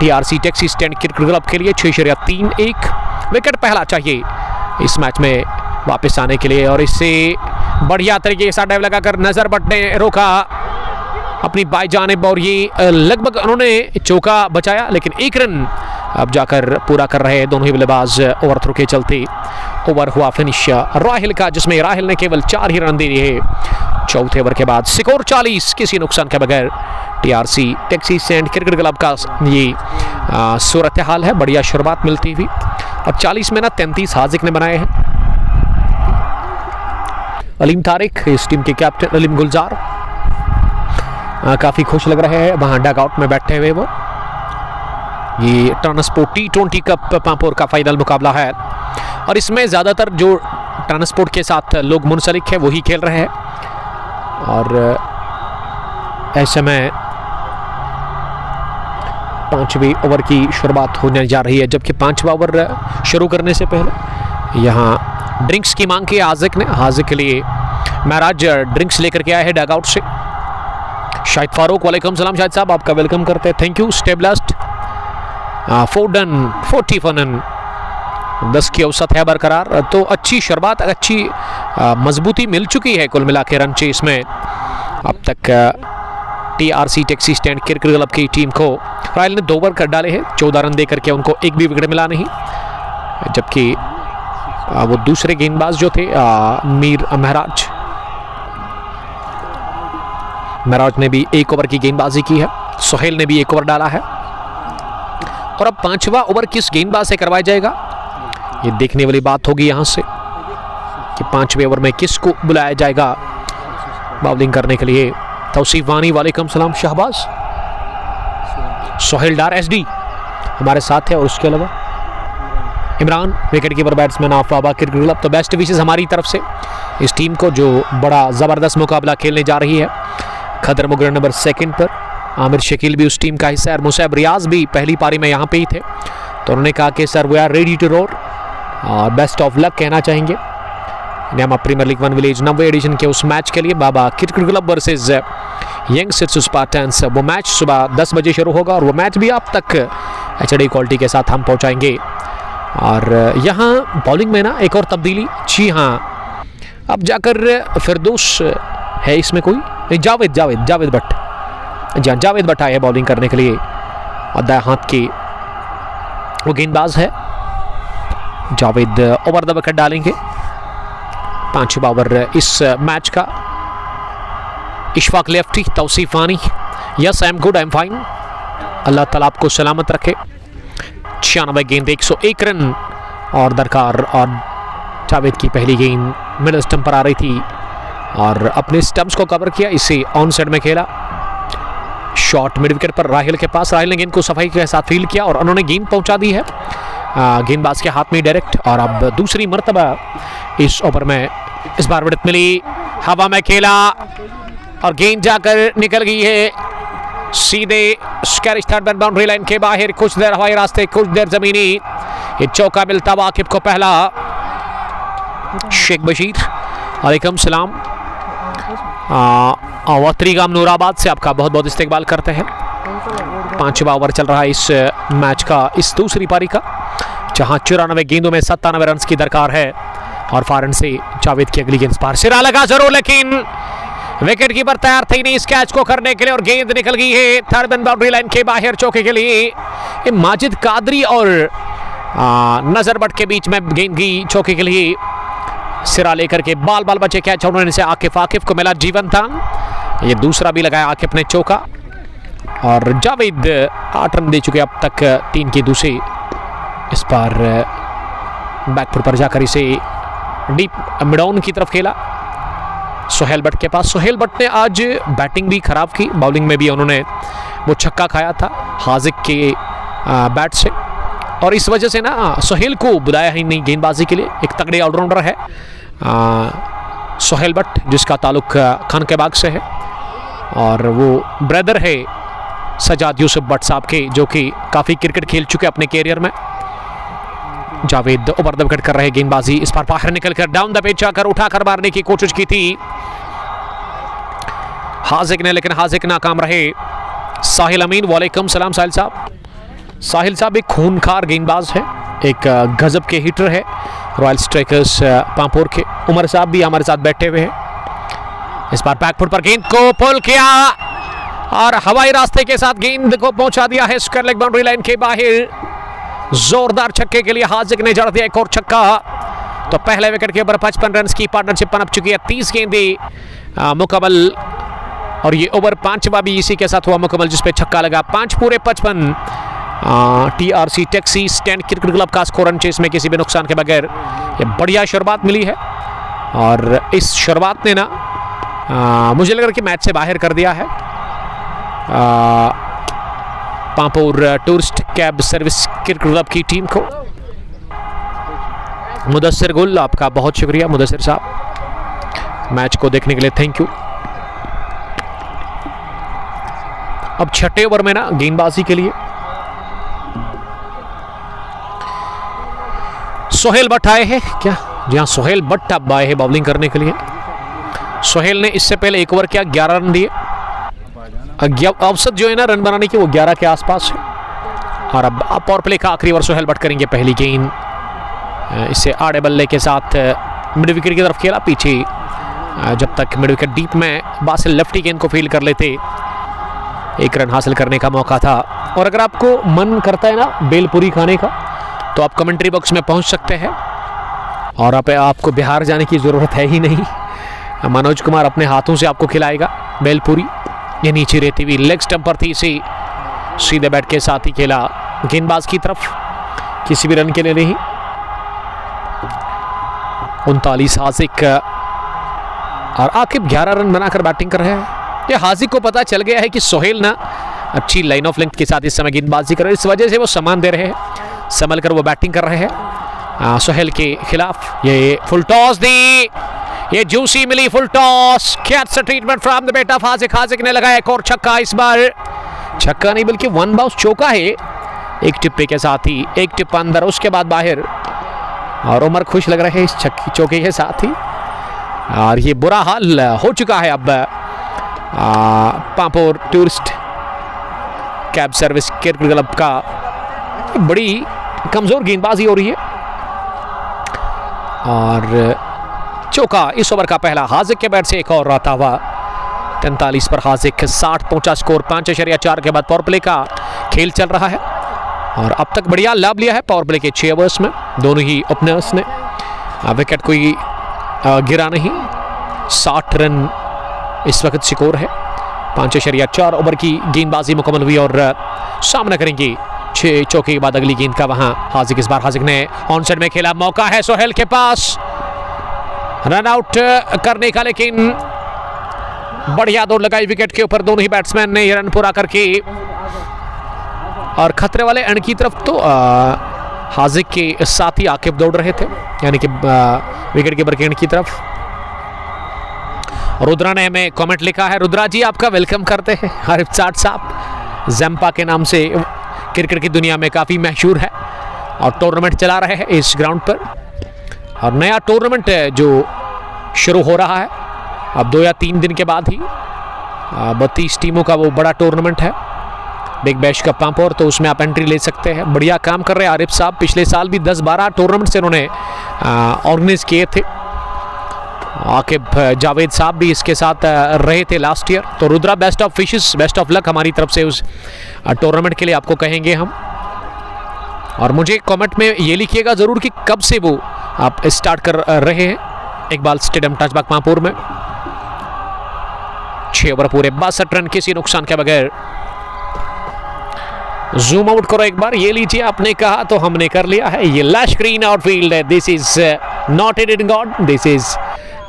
TRC taxi stand cricket club के लिए 6.31। विकेट पहला चाहिए इस मैच में वापस आने के लिए, और इससे बढ़िया तरीके के साथ ड्राइव लगाकर नजर बट ने रोका अपनी बाई जानिब, और ये लगभग उन्होंने चौका बचाया, लेकिन 1 रन अब जाकर पूरा कर रहे हैं दोनों ही बल्लेबाज ओवर थ्रो के चलते। ओवर हुआ फिनिश राहिल का, जिसमें राहिल ने केवल 4 ही रन दिए चौथे ओवर के बाद। स्कोर 40 किसी नुकसान के बगैर। TRC taxi stand cricket club का ये सूरत हाल है, बढ़िया शुरुआत मिलती हुई। और 40 में ना 33 हाजिक ने बनाए हैं। अलीम तारिक इस टीम के कैप्टन, अलीम गुलजार काफ़ी खुश लग रहे हैं वहाँ डग आउट में बैठे हुए वो। ये ट्रांसपोर्ट T20 कप पांपोर का फाइनल मुकाबला है, और इसमें ज़्यादातर जो ट्रांसपोर्ट के साथ लोग मुंसलिक है वही खेल रहे हैं। और ऐसे में 5वें ओवर की शुरुआत होने जा रही है, जबकि 5वां ओवर शुरू करने से पहले यहाँ ड्रिंक्स की मांग की हाजिक ने। हाजिक के लिए महराज ड्रिंक्स लेकर के आए हैं डग आउट से। शाहिद फारूक, वालेकुम सलाम शाहिद साहब, आपका वेलकम करते हैं, thank you. Stay blessed. 4 done 40 run 10 की औसत है बरकरार। तो अच्छी शुरुआत, अच्छी मजबूती मिल चुकी है कुल मिला के रन चेस में अब तक TRC taxi stand cricket club की टीम को। रायल ने 2 ओवर कर डाले हैं, 14 रन देकर के उनको एक भी विकेट मिला नहीं, जबकि वो दूसरे गेंदबाज जो थे मीर महराज ने भी 1 ओवर की गेंदबाजी की है। सोहेल ने भी 1 ओवर डाला है। और अब 5वां ओवर किस गेंदबाज से करवाया जाएगा, ये देखने वाली बात होगी यहाँ से कि 5वें ओवर में किसको बुलाया जाएगा बॉलिंग करने के लिए। तौसीफ वानी, वालेकुम सलाम। शहबाज, सोहेल डार SD हमारे साथ है, और उसके अलावा Imran wicket keeper batsman of वाबा क्रिकेट क्लब। तो बेस्ट विशेस हमारी तरफ से इस टीम को जो बड़ा ज़बरदस्त मुकाबला खेलने जा रही है। खदर मुगर नंबर 2 पर, आमिर शकील भी उस टीम का हिस्सा है, और मुसैब रियाज भी पहली पारी में यहाँ पे ही थे। तो उन्होंने कहा कि sir we are ready to roll, और बेस्ट ऑफ लक कहना चाहेंगे न्यामा प्रीमियर लीग 1 विलेज 90 एडिशन के उस मैच के लिए। Baba cricket club versus young सिट्स स्पार्टन्स, वो मैच सुबह 10 बजे शुरू होगा, और वो मैच भी आप तक HD क्वालिटी के साथ हम पहुँचाएंगे। और यहाँ बॉलिंग में ना एक और तब्दीली, जी हाँ, अब जाकर फिरदौस है इसमें कोई, जावेद भट्ट, जी हाँ जावेद भट्ट आए हैं बॉलिंग करने के लिए, और दाएं हाथ के वो गेंदबाज है जावेद। ओवर द विकेट डालेंगे 5वां ओवर इस मैच का। Ishfaq lefty, Tauseef Wani, yes I am good, I am fine, Allah ताला आपको सलामत रखे। 96 गेंद 101 रन और दरकार। और जावेद की पहली गेंद मिडल स्टंप पर आ रही थी, और अपने स्टंप्स को कवर किया, इसे ऑन साइड में खेला। शॉट मिड विकेट पर राहिल के पास, राहिल ने गेंद को सफाई के साथ फील्ड किया, और उन्होंने गेंद पहुंचा दी है गेंदबाज के हाथ में डायरेक्ट। और अब दूसरी मर्तबा इस ओवर में इस बार विकेट मिली, हवा में खेला, और गेंद जाकर निकल गई है सीधे स्कैरिश थर्ड बाउंड्री लाइन के बाहर। कुछ देर हवाई रास्ते, कुछ देर जमीनी। ये चौका मिलता वाकिब को पहला। शेख बशीर, वालेकुम सलाम, वत्रीगाम नूराबाद से आपका बहुत बहुत इस्तकबाल करते हैं। 5वां ओवर चल रहा है इस मैच का, इस दूसरी पारी का, जहां 94 गेंदों में 97 रन की दरकार है। और फारन से जावेद की अगली गेंद पर सिरा लगा जरूर, लेकिन विकेट कीपर तैयार थी नहीं इस कैच को करने के लिए और गेंद निकल गई है थर्ड मैन बाउंड्री लाइन के बाहर चौके के लिए। ये माजिद कादरी और नजर बट के बीच में गेंद की चौके के लिए सिरा लेकर के बाल बाल बचे कैच उन्होंने से आकिफ को मिला जीवन था। ये दूसरा भी लगाया आकिफ ने चौका और जावेद 8 रन दे चुके अब तक 3 की दूसरी। इस बार बैकफुट पर जाकर इसे डीप मिडाउन की तरफ खेला सोहेल बट के पास। सोहेल बट ने आज बैटिंग भी खराब की, बॉलिंग में भी उन्होंने वो छक्का खाया था हाजिक के बैट से और इस वजह से ना सोहेल को बुलाया ही नहीं गेंदबाजी के लिए। एक तगड़े ऑलराउंडर है सोहेल बट जिसका ताल्लुक खानकेबाग से है और वो ब्रदर है सजाद यूसुफ बट साहब के जो कि काफ़ी क्रिकेट खेल चुके अपने कैरियर में। जावेद ओवर द विकेट कर रहे गेंदबाजी, इस बार बाहर निकलकर डाउन द पिच जाकर उठाकर मारने की कोशिश की थी हाजिक ने, लेकिन हाजिक नाकाम रहे। साहिल अमीन, वालेकुम सलाम साहिल साहब। साहिल साहब एक खूनखार गेंदबाज है, एक गजब के हिटर है रॉयल स्ट्राइकर्स पांपोर के। उमर साहब भी हमारे साथ बैठे हुए हैं। इस बार बैकफुट पर गेंद को पुल किया और हवाई रास्ते के साथ गेंद को पहुंचा दिया है स्क्वायर लेग बाउंड्री लाइन के बाहर। जोरदार छक्के के लिए हाजिक ने जड़ दिया एक और छक्का। तो पहले विकेट के ऊपर 55 रन की पार्टनरशिप पनप चुकी है। 30 गेंदें मुकम्मल और ये ओवर 5वां भी इसी के साथ हुआ मुकम्मल जिसपे छक्का लगा। 5 पूरे 55 TRC taxi stand cricket club का स्कोर रन चेस में किसी भी नुकसान के बगैर ये बढ़िया शुरुआत मिली है और इस शुरुआत ने ना मुझे लग रहा है कि मैच से बाहर कर दिया है Pampore tourist cab service cricket club की टीम को। मुदस्सिर गुल, आपका बहुत शुक्रिया मुदस्सिर साहब मैच को देखने के लिए, थैंक यू। अब छठे ओवर में ना गेंदबाजी के लिए सोहेल बट आए हैं क्या? जी हाँ, सोहेल बट अब आए हैं बॉलिंग करने के लिए। सोहेल ने इससे पहले एक ओवर किया, 11 रन दिए। औसत जो है ना रन बनाने की वो 11 के आसपास है और अब पावर प्ले का आखिरी ओवर सोहेल बट करेंगे। पहली गेंद इसे आड़े बल्ले के साथ मिड विकेट की तरफ खेला पीछे, जब तक मिड विकेट डीप में बासिल लेफ्टी गेंद को फील कर लेते 1 रन हासिल करने का मौका था। और अगर आपको मन करता है ना बेलपुरी खाने का तो आप कमेंट्री बॉक्स में पहुंच सकते हैं और आपको बिहार जाने की ज़रूरत है ही नहीं। मनोज कुमार अपने हाथों से आपको खिलाएगा बेलपुरी। ये नीचे रहती हुई लेग स्टंप पर थी, इसे सीधे बैट के साथ ही खेला गेंदबाज की तरफ, किसी भी रन के लिए नहीं। 39 हाजिक और आकिब 11 रन बनाकर बैटिंग कर रहे हैं। ये हाजिक को पता चल गया है कि सोहेल ना अच्छी लाइन ऑफ लेंथ के साथ इस समय गेंदबाजी कर रहे हैं, इस वजह से वो सामान दे रहे हैं, संभल कर वो बैटिंग कर रहे हैं सोहेल के खिलाफ। ये फुल टॉस दी, ये जूसी मिली full toss, catch treatment from the bat of Haziq. Haziq ने लगाया एक और छक्का, इस बार छक्का नहीं बल्कि 1 बाउंस चौका है एक टिप्पे के साथ ही, एक टिप्पा अंदर उसके बाद बाहर। और उमर खुश लग रहे हैं इस चौके के साथ ही। और ये बुरा हाल हो चुका है अब Pampore tourist cab service cricket club का। बड़ी कमजोर गेंदबाजी हो रही है और चौका इस ओवर का पहला हाजिक के बैट से एक और आता हुआ। 43 पर हाजिक 60 पहुंचा, स्कोर 5.4 के बाद पावर प्ले का खेल चल रहा है और अब तक बढ़िया लाभ लिया है पावर प्ले के 6 ओवर्स में। दोनों ही ओपनर्स ने विकेट कोई गिरा नहीं। 60 रन इस वक्त स्कोर है। 5.4 ओवर की गेंदबाजी मुकम्मल हुई और सामना करेंगे 6 चौके के बाद अगली गेंद का वहां हाजिक। इस बार हाजिक ने ऑन साइड में खेला, मौका है सोहेल के पास रन आउट करने का, लेकिन बढ़िया दौड़ लगाई विकेट के ऊपर दोनों ही बैट्समैन ने ये रन पूरा करके। और खतरे वाले एंड की तरफ तो हाजिक के साथ ही आकिब दौड़ रहे थे, यानी कि विकेट कीपर के एंड की तरफ। रुद्रा ने हमें कमेंट लिखा है, रुद्रा जी आपका वेलकम करते हैं। आरिफ साठ साहब जैम्पा के नाम से क्रिकेट की दुनिया में काफ़ी मशहूर है और टूर्नामेंट चला रहे हैं इस ग्राउंड पर। और नया टूर्नामेंट जो शुरू हो रहा है अब 2 या 3 दिन के बाद ही, 32 टीमों का वो बड़ा टूर्नामेंट है बिग बैश का पांपोर, तो उसमें आप एंट्री ले सकते हैं। बढ़िया काम कर रहे हैं आरिफ साहब, पिछले साल भी 10-12 टूर्नामेंट्स इन्होंने ऑर्गेनाइज किए थे आकिब जावेद साहब भी इसके साथ रहे थे लास्ट ईयर। तो Rudra, best of wishes, best of luck हमारी तरफ से उस टूर्नामेंट के लिए आपको कहेंगे हम। और मुझे कमेंट में ये लिखिएगा ज़रूर कि कब से वो आप स्टार्ट कर रहे हैं इकबाल स्टेडियम टचबाग पांपुर में। 6 ओवर पूरे 62 रन, किसी नुकसान के बगैर। जूम आउट करो एक बार, ये लीजिए, आपने कहा तो हमने कर लिया है। ये लैश ग्रीन आउटफील्ड है। दिस इज नॉट एडिन गॉड, this is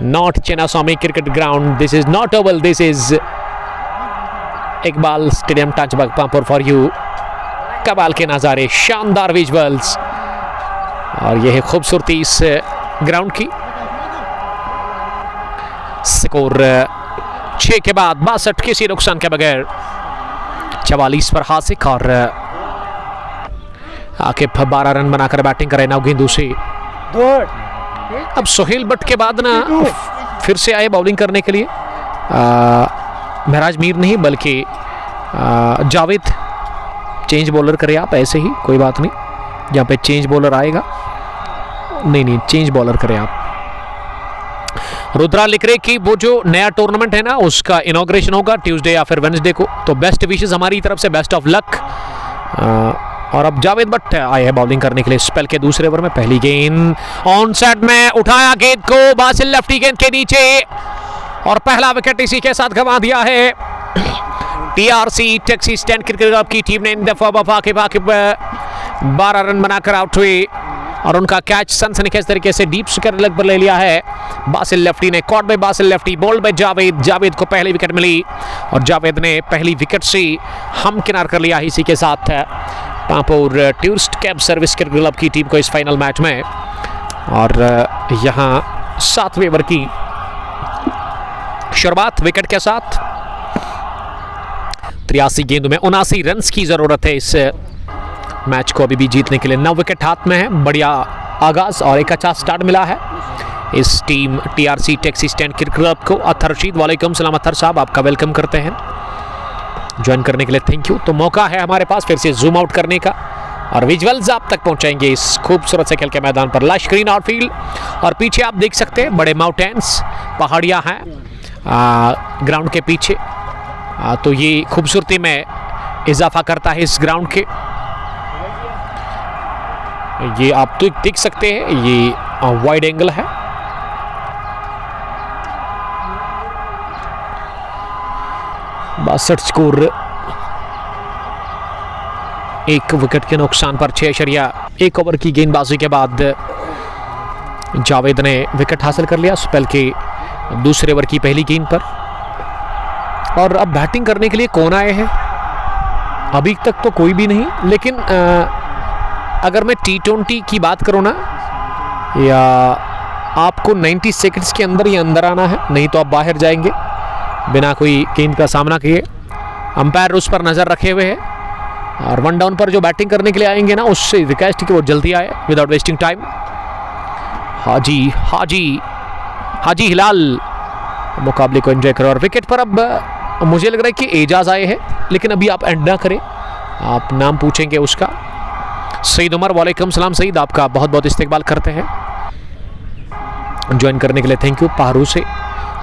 not Chinnaswamy cricket ground, this is not Oval, this is Iqbal stadium Tachbagh Pampore for you. कमाल के नज़ारे, शानदार विजुअल्स, और यह है खूबसूरती इस ग्राउंड की। स्कोर 6 के बाद 62, किसी नुकसान के बगैर। 44 पर हासिक और आके 12 रन बनाकर बैटिंग करे नव गेंदों से। अब सोहेल भट्ट के बाद ना फिर से आए बॉलिंग करने के लिए महराज मीर नहीं बल्कि जावेद। चेंज बॉलर करें आप, ऐसे ही कोई बात नहीं, जहाँ पे चेंज बॉलर आएगा नहीं चेंज बॉलर करें आप। रुद्रा लिख रहे कि वो जो नया टूर्नामेंट है ना उसका इनॉग्रेशन होगा ट्यूसडे या फिर वेडनेसडे को, तो बेस्ट विशेस हमारी तरफ से, बेस्ट ऑफ लक। और अब जावेद भट्ट आए हैं बॉलिंग करने के लिए स्पेल के दूसरे ओवर में। पहली गेंद ऑन साइड में, उठाया गेंद को, बासिल लेफ्टी गेंद के नीचे, और पहला विकेट इसी के साथ गंवा दिया है TRC taxi stand cricket club की टीम ने। इन दफा आकिब 12 रन बनाकर आउट हुए और उनका कैच सनसनीखेज तरीके से डीप स्क्वायर लेग पर ले लिया है बासिल लेफ्टी ने। Caught by Basil lefty, bowled by Javed. Javed को पहली विकेट मिली और जावेद ने पहली विकेट से हम किनार कर लिया। इसी के साथ Pampore tourist cab service cricket club की टीम को इस फाइनल मैच में। और यहाँ 7वें ओवर की शुरुआत विकेट के साथ। 83 गेंदों में 79 रन की जरूरत है इस मैच को अभी भी जीतने के लिए। 9 विकेट हाथ में है, बढ़िया आगाज और एक अच्छा स्टार्ट मिला है इस team TRC taxi stand cricket club को। अत्थर रशीद, वालेकुम सलाम अत्थर साहब, आपका वेलकम करते हैं ज्वाइन करने के लिए, थैंक यू। तो मौका है हमारे पास फिर से जूम आउट करने का और विजुअल्स आप तक पहुंचाएंगे इस खूबसूरत से खेल के मैदान पर। लश ग्रीन आउटफील्ड और पीछे आप देख सकते हैं बड़े माउंटेन्स, पहाड़ियां हैं ग्राउंड के पीछे। तो ये खूबसूरती में इजाफा करता है इस ग्राउंड के। ये आप तो देख सकते हैं, ये वाइड एंगल है। बासठ स्कोर, 1 विकेट के नुकसान पर 6.1 ओवर की गेंदबाजी के बाद जावेद ने विकेट हासिल कर लिया स्पेल के दूसरे ओवर की पहली गेंद पर। और अब बैटिंग करने के लिए कौन आए हैं? अभी तक तो कोई भी नहीं, लेकिन अगर मैं T20 की बात करूं ना, या आपको 90 सेकंड्स के अंदर ही अंदर आना है, नहीं तो आप बाहर जाएंगे बिना कोई गेंद का सामना किए। अंपायर उस पर नज़र रखे हुए हैं और 1 डाउन पर जो बैटिंग करने के लिए आएंगे ना, उससे रिक्वेस्ट कि वो जल्दी आए विदाउट वेस्टिंग टाइम। हाजी हिलाल मुकाबले को एंजॉय करो। और विकेट पर अब मुझे लग रहा है कि एजाज आए हैं, लेकिन अभी आप एंड ना करें, आप नाम पूछेंगे उसका। सईद उमर, वालेकुम सलाम सईद, आपका बहुत बहुत इस्तकबाल करते हैं ज्वाइन करने के लिए, थैंक यू। पहरू से,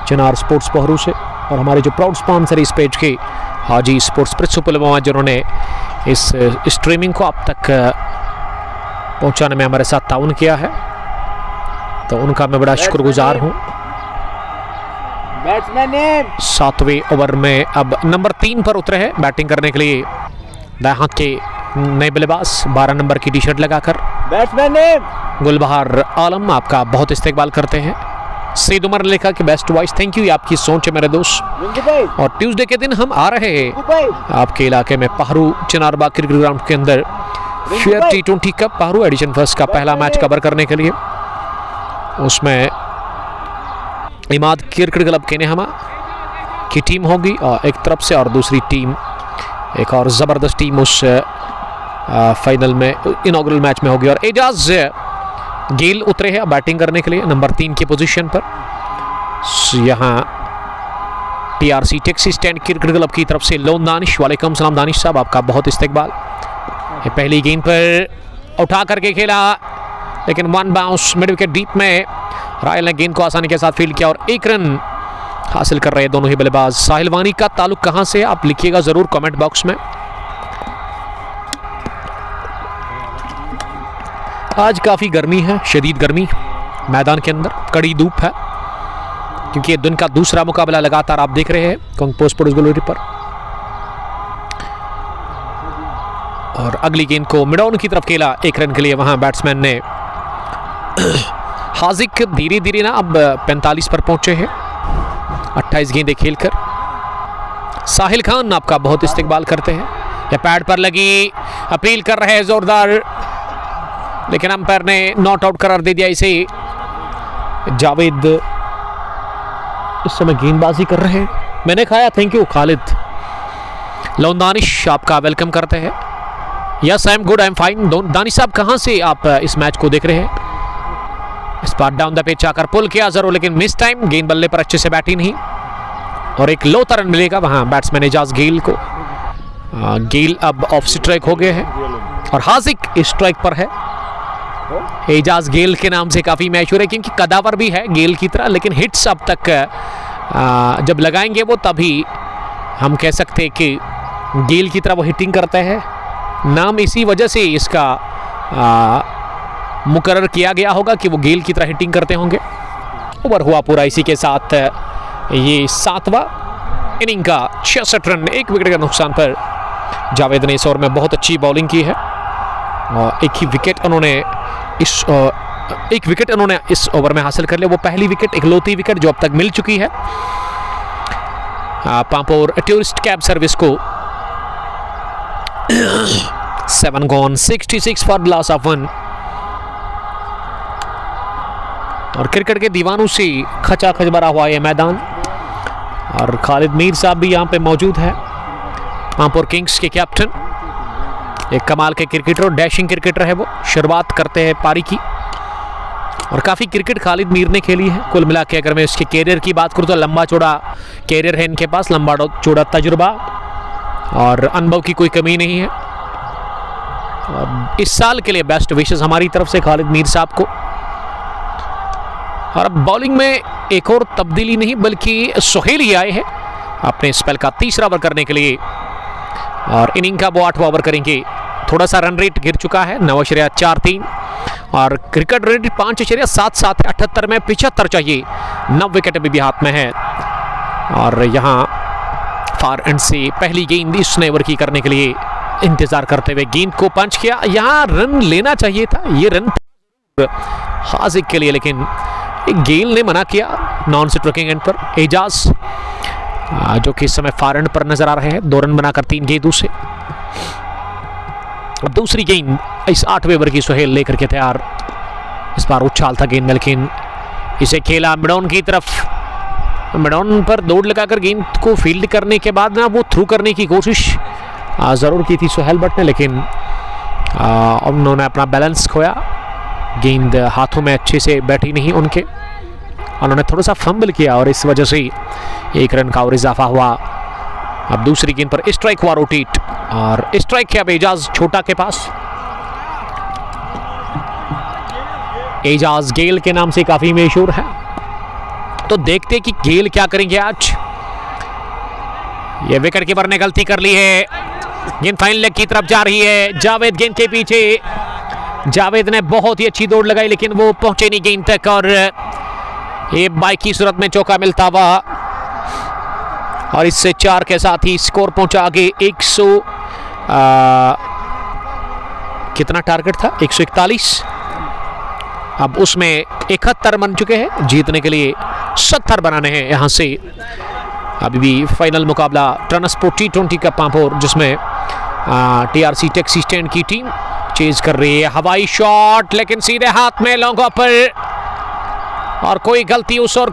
चिनार स्पोर्ट्स पहरू से, और हमारे जो प्राउड स्पॉन्सर इस पेज के हाजी स्पोर्ट्स प्रिंसिपल, जिन्होंने इस स्ट्रीमिंग को आप तक पहुंचाने में हमारे साथ ताउन किया है, तो उनका मैं बड़ा शुक्रगुजार हूँ। 7वें ओवर में अब नंबर 3 पर उतरे हैं बैटिंग करने के लिए दाएं हाथ के नए बल्लेबाज 12 नंबर की टी-शर्ट लगाकर गुलबहार आलम, आपका बहुत इस्तकबाल करते हैं। सईद उमर ने लिखा कि बेस्ट वॉइस, थैंक यू, आपकी सोच है मेरे दोस्त। और ट्यूसडे के दिन हम आ रहे हैं आपके इलाके में पहरू चिनारबाग क्रिकेट ग्राउंड के अंदर फेयर T20 कप पहरू एडिशन फर्स्ट का पहला मैच कवर करने के लिए। उसमें इमाद क्रिकेट क्लब के नेहमा की टीम होगी और एक तरफ से, और दूसरी टीम एक और ज़बरदस्त टीम उस फाइनल में इनॉग्रल मैच में होगी। और एजाज गेल उतरे हैं बैटिंग करने के लिए नंबर 3 की पोजीशन पर। यहाँ TRC taxi stand cricket club की तरफ से लोन दानिश, वालेकुम सलाम दानिश साहब, आपका बहुत इस्तकबाल। पहली गेंद पर उठा करके खेला, लेकिन 1 बाउंस मिड विकेट डीप में रायल ने गेंद को आसानी के साथ फील्ड किया और 1 रन हासिल कर रहे हैं दोनों ही बल्लेबाज। साहिल वानी का ताल्लुक कहां से, आप लिखिएगा जरूर कमेंट बॉक्स में। आज काफी गर्मी है, शदीद गर्मी मैदान के अंदर, कड़ी धूप है, क्योंकि दिन का दूसरा मुकाबला लगातार आप देख रहे हैं कोंग पोस्टपोर्ट्स ग्लोरी पर। और अगली गेंद को मिडॉन की तरफ खेला 1 रन के लिए, वहां बैट्समैन ने हाजिक धीरे धीरे ना अब 45 पर पहुंचे हैं 28 गेंदें खेलकर। साहिल खान आपका बहुत इस्तेकबाल करते हैं, या पैड पर लगी, अपील कर रहे हैं जोरदार, लेकिन अंपायर ने नॉट आउट करार दे दिया इसे। जावेद इस समय गेंदबाजी कर रहे हैं, मैंने कहा thank you Khalid. Loan Danish आपका वेलकम करते हैं। Yes I am good, I am fine. Danish साहब कहां से आप इस मैच को देख रहे हैं? इस बार डाउन द पिच आकर पुल किया जरूर, लेकिन मिस टाइम, गेंद बल्ले पर अच्छे से बैठी नहीं और एक लो रन मिलेगा वहां बैट्समैन एजाज गेल को। गेल अब ऑफ स्ट्राइक हो गए हैं और हाजिक स्ट्राइक पर है। एजाज गेल के नाम से काफी मशहूर है, क्योंकि कदावर भी है गेल की तरह, लेकिन हिट्स अब तक जब लगाएंगे वो तभी हम कह सकते हैं कि गेल की तरह वो हिटिंग करते हैं। नाम इसी वजह से इसका मुकर्रर किया गया होगा कि वो गेल की तरह हिटिंग करते होंगे। ओवर हुआ पूरा, इसी के साथ ये 7वां इनिंग का 66 रन 1 विकेट के नुकसान पर। जावेद ने इस ओवर में बहुत अच्छी बॉलिंग की है और एक विकेट उन्होंने इस ओवर में हासिल कर लिया। वो पहली विकेट, इकलौती विकेट जो अब तक मिल चुकी है पांपोर टूरिस्ट कैब सर्विस को। 7 gone 66 फॉर लॉस ऑफ 1। और क्रिकेट के दीवानों से खचाखच भरा हुआ यह मैदान, और खालिद मीर साहब भी यहाँ पे मौजूद है, पांपोर किंग्स के कैप्टन। एक कमाल के क्रिकेटर, डैशिंग क्रिकेटर है वो। शुरुआत करते हैं पारी की, और काफ़ी क्रिकेट खालिद मीर ने खेली है। कुल मिला के अगर मैं इसके कैरियर की बात करूँ तो लंबा चौड़ा कैरियर है इनके पास, लंबा चौड़ा तजुर्बा और अनुभव की कोई कमी नहीं है। और इस साल के लिए बेस्ट विशेस हमारी तरफ से खालिद मीर साहब को। और अब बॉलिंग में एक और तब्दीली नहीं, बल्कि सोहेल ही आए हैं अपने स्पेल का 3रा ओवर करने के लिए, और इनिंग का वो 8वां ओवर करेंगे। थोड़ा सा रन रेट गिर चुका है, 9.43, और क्रिकेट रेट 5.77 है। 78 में 75 चाहिए, 9 विकेट अभी भी हाथ में है। और यहाँ फार एंड से पहली गेंद इस नए ओवर की करने के लिए इंतजार करते हुए गेंद को पंच किया। यहाँ रन लेना चाहिए था, ये रन हाजिक के लिए, लेकिन गेल ने मना किया नॉन स्ट्रोकिंग एंड पर। एजाज जो कि इस समय फार एंड पर नजर आ रहे हैं, 2 रन बनाकर 3 गेंदों से। दूसरी गेंद इस 8वें ओवर की सोहेल लेकर के तैयार। इस बार उछाल था गेंद में, लेकिन इसे खेला मिडॉन की तरफ। मिडॉन पर दौड़ लगाकर गेंद को फील्ड करने के बाद ना वो थ्रू करने की कोशिश जरूर की थी सोहेल भट्ट ने, लेकिन उन्होंने अपना बैलेंस खोया। गेंद हाथों में अच्छे से बैठी नहीं उनके, उन्होंने थोड़ा सा फंबल किया और इस वजह से 1 रन का और इजाफा हुआ। अब दूसरी गेंद पर स्ट्राइक हुआ रोटेट, और स्ट्राइक है अब एजाज छोटा के पास। एजाज गेल के नाम से काफी मशहूर है, तो देखते कि गेल क्या करेंगे आज। ये विकेट कीपर ने गलती कर ली है, गेंद फाइन लेग की तरफ जा रही है। जावेद गेंद के पीछे, जावेद ने बहुत ही अच्छी दौड़ लगाई, लेकिन वो पहुंचे नहीं गेंद तक, और ये बाइक की सूरत में चौका मिलता हुआ, और इससे 4 के साथ ही स्कोर पहुंचा आगे। 100 कितना टारगेट था, 141, अब उसमें 71 बन चुके हैं। जीतने के लिए 70 बनाने हैं यहां से। अभी भी फाइनल मुकाबला ट्रांसपोर्ट T20 का पांपोर, जिसमें TRC टैक्सी स्टैंड की टीम चेज कर रही है। हवाई शॉट, लेकिन सीधे हाथ में लॉन्ग पर, और कोई गलती उस और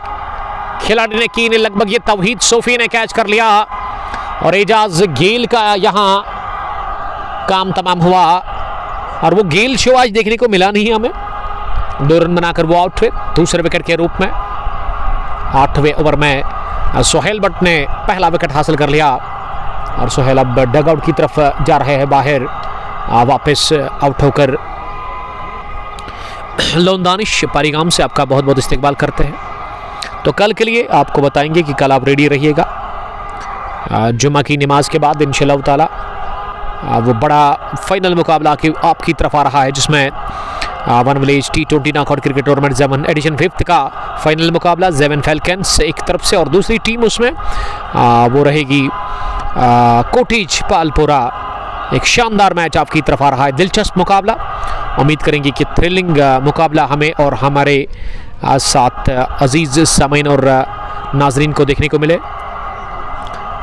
खिलाड़ी ने की नहीं। लगभग ये तौहीद सोफी ने कैच कर लिया, और एजाज गेल का यहां काम तमाम हुआ, और वो गेल शो आज देखने को मिला नहीं हमें। 2 रन बनाकर वो आउट हुए दूसरे विकेट के रूप में। 8वें ओवर में सोहेल भट्ट ने पहला विकेट हासिल कर लिया, और सोहेल अब डगआउट की तरफ जा रहे हैं बाहर, वापस आउट होकर। लोंदानिश पारीगाम से आपका बहुत बहुत इस्तकबाल करते हैं। तो कल के लिए आपको बताएंगे कि कल आप रेडी रहिएगा। जुम्मा की नमाज के बाद इंशाअल्लाह ताला वो बड़ा फाइनल मुकाबला आपकी तरफ आ रहा है, जिसमें one village T20 knockout cricket tournament Zewan edition 5th का फाइनल मुकाबला ज़ेवन फैल्कन्स एक तरफ से, और दूसरी टीम उसमें वो रहेगी कोटिज पालपुरा। एक शानदार मैच आपकी तरफ आ रहा है, दिलचस्प मुकाबला। उम्मीद करेंगे कि थ्रिलिंग मुकाबला हमें और हमारे साथ अजीज़ सामीन और नाजरीन को देखने को मिले।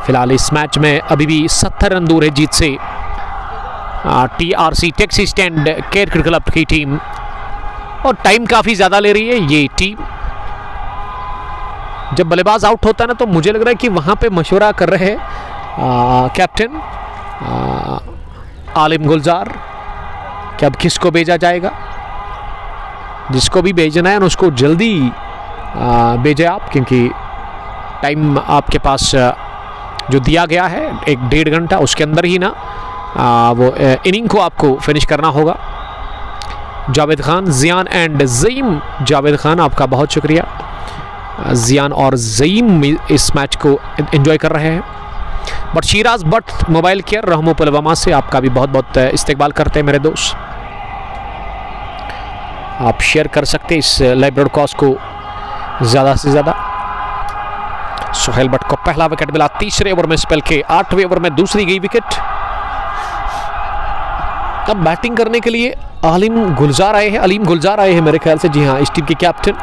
फिलहाल इस मैच में अभी भी 70 रन दूर है जीत से TRC taxi stand cricket club की टीम, और टाइम काफ़ी ज़्यादा ले रही है ये टीम। जब बल्लेबाज आउट होता है ना, तो मुझे लग रहा है कि वहाँ पे मशवरा कर रहे हैं कैप्टन आलिम गुलजार कि अब किसको भेजा जाएगा। जिसको भी भेजना है उसको जल्दी भेजें आप, क्योंकि टाइम आपके पास जो दिया गया है 1-1.5 घंटा, उसके अंदर ही ना वो इनिंग को आपको फिनिश करना होगा। जावेद खान, जियान एंड ज़ईम। जावेद खान आपका बहुत शुक्रिया। जियान और ज़ईम इस मैच को एंजॉय कर रहे हैं। But Shiraz Butt mobile care Rahmoo Pulwama से आपका भी बहुत बहुत इस्तकबाल करते हैं मेरे दोस्त। आप शेयर कर सकते हैं इस लाइव ब्रॉडकास्ट को ज़्यादा से ज़्यादा। सोहेल बट को पहला विकेट मिला तीसरे ओवर में स्पेल के। 8वें ओवर में दूसरी गई विकेट। अब बैटिंग करने के लिए अलीम गुलजार आए हैं मेरे ख्याल से। जी हाँ, इस टीम के कैप्टन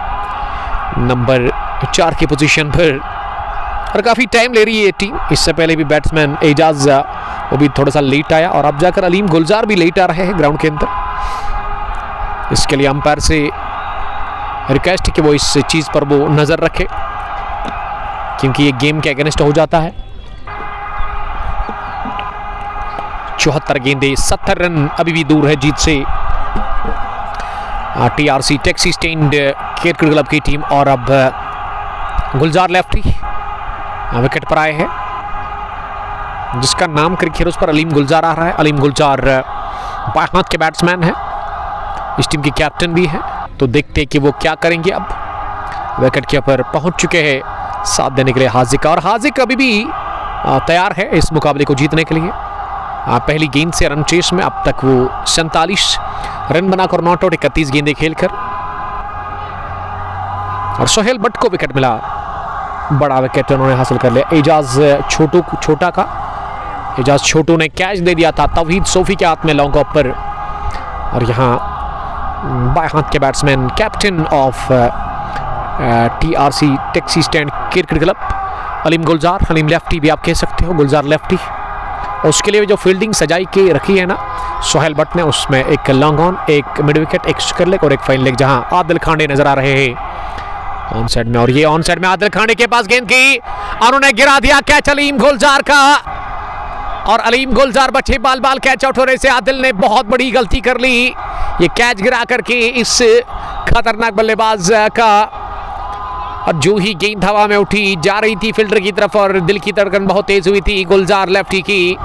नंबर 4 की पोजीशन पर, और काफ़ी टाइम ले रही है ये टीम। इससे पहले भी बैट्समैन एजाज वो भी थोड़ा सा लेट आया, और अब जाकर अलीम गुलजार भी लेट आ रहे हैं ग्राउंड के अंदर। इसके लिए अंपायर से रिक्वेस्ट कि वो इस चीज़ पर वो नज़र रखे, क्योंकि ये गेम के अगेंस्ट हो जाता है। 74 गेंदे, 70 रन अभी भी दूर है जीत से TRC taxi stand cricket club की टीम। और अब गुलजार लेफ्टी विकेट पर आए हैं, जिसका नाम क्रिकेट उस पर अलीम गुलजार आ रहा है। अलीम गुलजार बाएं हाथ के बैट्समैन हैं, इस टीम के कैप्टन भी हैं। तो देखते हैं कि वो क्या करेंगे। अब विकेट के ऊपर पहुंच चुके हैं साथ देने के लिए हाजिक, और हाजिक अभी भी तैयार है इस मुकाबले को जीतने के लिए। पहली गेंद से रन चेस में अब तक वो 47 रन बनाकर नॉट आउट 31 गेंदें खेलकर। और सोहेल बट को विकेट मिला, बड़ा विकेट उन्होंने हासिल कर लिया। एजाज छोटा का एजाज छोटू ने कैच दे दिया था तौहीद सोफी के हाथ में लॉन्ग ऑफ पर। और यहाँ बाएं हाथ के batsman captain of TRC taxi stand cricket club Aleem Gulzar, Aleem lefty भी आप कह सकते हो, गुलजार लेफ्टी। उसके लिए जो फील्डिंग सजाई के रखी है ना सोहेल बट ने, उसमें एक लॉन्ग ऑन, एक मिड विकेट, एक स्क्वायर लेग और एक फाइन लेग, जहां आदिल खांडे नजर आ रहे हैं ऑन साइड में। और ये ऑन साइड में आदिल खांडे के पास गेंद की, उन्होंने गिरा दिया कैच अलीम गुलजार का, और अलीम गुलजार बचे बाल कैच आउट होने से आदिल ने बहुत बड़ी गलती कर ली। ये कैच गिरा करके इस खतरनाक बल्लेबाज का, और जो ही गेंद हवा में उठी जा रही थी फील्डर की तरफ, और दिल की धड़कन बहुत तेज हुई थी गुलजार लेफ्टी की।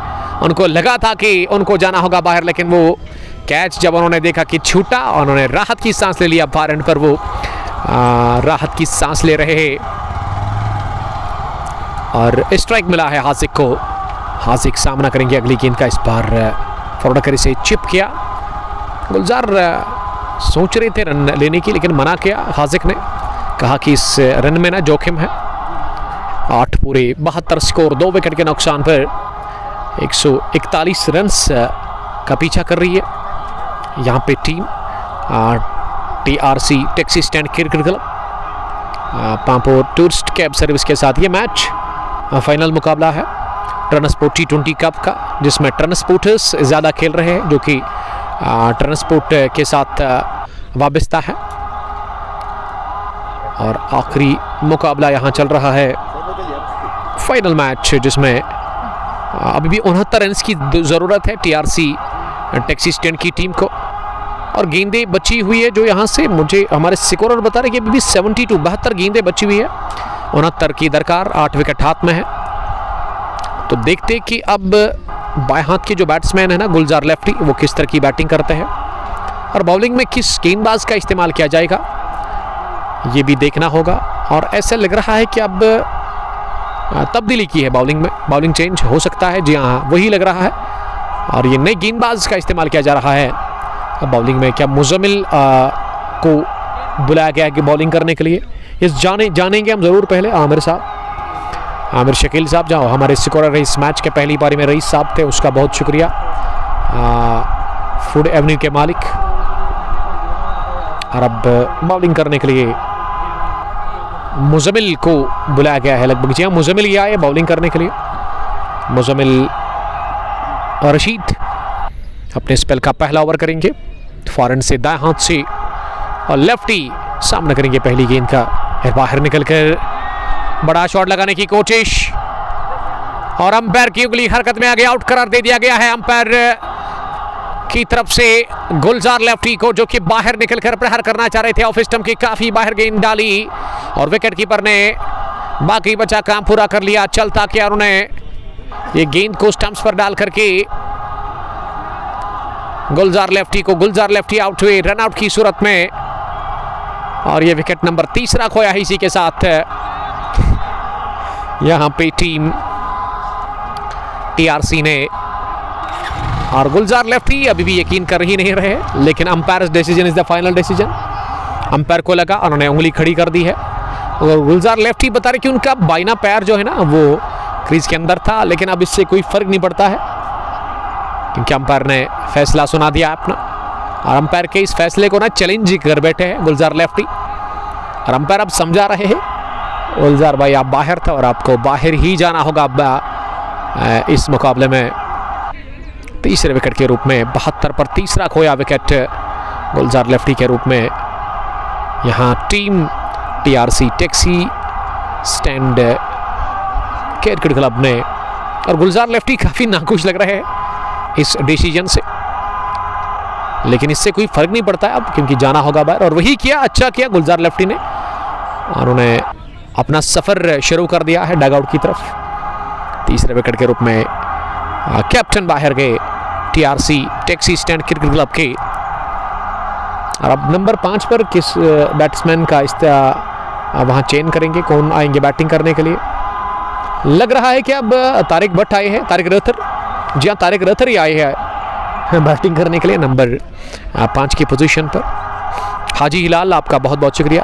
उनको लगा था कि उनको जाना होगा बाहर, लेकिन वो कैच जब उन्होंने देखा कि छूटा, उन्होंने राहत की सांस ले लिया। फार एंड पर वो राहत की सांस ले रहे हैं, और स्ट्राइक मिला है हाजिक को। हाजिक सामना करेंगे अगली गेंद का। इस बार फॉरवर्ड करे से चिप किया। गुलजार सोच रहे थे रन लेने की, लेकिन मना किया हाजिक ने, कहा कि इस रन में ना जोखिम है। 8 पूरे 72 स्कोर, 2 विकेट के नुकसान पर 141 रन का पीछा कर रही है यहाँ पे team TRC taxi stand cricket club Pampore tourist cab service के साथ। ये मैच फाइनल मुकाबला है ट्रांसपोर्ट T20 कप का, जिसमें ट्रांसपोर्टर्स ज़्यादा खेल रहे हैं, जो कि ट्रांसपोर्ट के साथ वाबस्ता है। और आखिरी मुकाबला यहाँ चल रहा है, फाइनल मैच, जिसमें अभी भी 69 रन की ज़रूरत है TRC टैक्सी स्टैंड की टीम को। और गेंदें बची हुई है जो यहाँ से मुझे हमारे स्कोरर बता रहे कि अभी भी 72 गेंदें बची हुई है, 69 की दरकार, 8 विकेट हाथ में है। तो देखते कि अब बाएं हाथ के जो बैट्समैन है ना गुलजार लेफ्टी, वो किस तरह की बैटिंग करते हैं। और बॉलिंग में किस गेंदबाज का इस्तेमाल किया जाएगा ये भी देखना होगा। और ऐसा लग रहा है कि अब तब्दीली की है बॉलिंग में, बॉलिंग चेंज हो सकता है। जी हाँ, वही लग रहा है। और ये नए गेंदबाज का इस्तेमाल किया जा रहा है बॉलिंग में। क्या मुजम्मिल को बुलाया गया है कि बॉलिंग करने के लिए? इस जानेंगे हम ज़रूर। पहले आमिर साहब, आमिर शकील साहब, जहाँ हमारे स्कोरर इस मैच के पहली पारी में रईस साहब थे, उसका बहुत शुक्रिया। फूड एवेन्यू के मालिक। और अब बॉलिंग करने के लिए मुजम्मिल को बुलाया गया है लगभग। जी हाँ, मुजम्मिल ही आए बॉलिंग करने के लिए। मुजम्मिल रशीद अपने स्पेल का पहला ओवर करेंगे। फॉरन से दाएं हाथ से और लेफ्टी सामना करेंगे पहली गेंद का। बाहर निकलकर बड़ा शॉट लगाने की कोशिश और अंपायर की उंगली हरकत में आ गया। आउट करार दे दिया गया है अंपायर की तरफ से गुलजार लेफ्टी को, जो कि बाहर निकलकर प्रहार करना चाह रहे थे। ऑफ स्टंप की काफी बाहर गेंद डाली और विकेट कीपर ने बाकी बचा काम पूरा कर लिया। चलता किया उन्होंने ये गेंद को स्टंप्स पर डाल करके गुलजार लेफ्टी आउट हुए रन आउट की सूरत में। और ये विकेट नंबर तीसरा खोया है इसी के साथ। यहां पे टीम टीआरसी ने, और गुलजार लेफ्टी अभी भी यकीन कर ही नहीं रहे, लेकिन umpire decision is the final decision. Umpire को लगा, उन्होंने उंगली खड़ी कर दी है और गुलजार लेफ्टी बता रहे कि उनका बाइना पैर जो है ना वो क्रीज के अंदर था, लेकिन अब इससे कोई फर्क नहीं पड़ता है क्योंकि अंपायर ने फैसला सुना दिया अपना। और अंपायर के इस फैसले को ना चैलेंज कर बैठे हैं गुलजार लेफ्टी। और अंपायर अब समझा रहे हैं गुलजार भाई आप बाहर थे और आपको बाहर ही जाना होगा अब इस मुकाबले में। तीसरे विकेट के रूप में 72 पर तीसरा खोया विकेट गुलजार लेफ्टी के रूप में। यहां team TRC taxi stand cricket club ने, और गुलजार लेफ्टी काफी नाखुश लग रहे हैं इस डिसीजन से, लेकिन इससे कोई फर्क नहीं पड़ता है अब क्योंकि जाना होगा बाहर। और वही किया, अच्छा किया गुलजार लेफ्टी ने, और उन्होंने अपना सफर शुरू कर दिया है डगआउट की तरफ। तीसरे विकेट के रूप में कैप्टन बाहर गए TRC taxi stand cricket club के। और अब नंबर 5 पर किस बैट्समैन का वहां चयन करेंगे, कौन आएंगे बैटिंग करने के लिए? लग रहा है कि अब तारिक भट्ट आए हैं, तारिक रथर। जी हाँ, तारिक रथर ही आए हैं बैटिंग करने के लिए नंबर 5 की पोजीशन पर। हाजी हिलाल आपका बहुत बहुत शुक्रिया।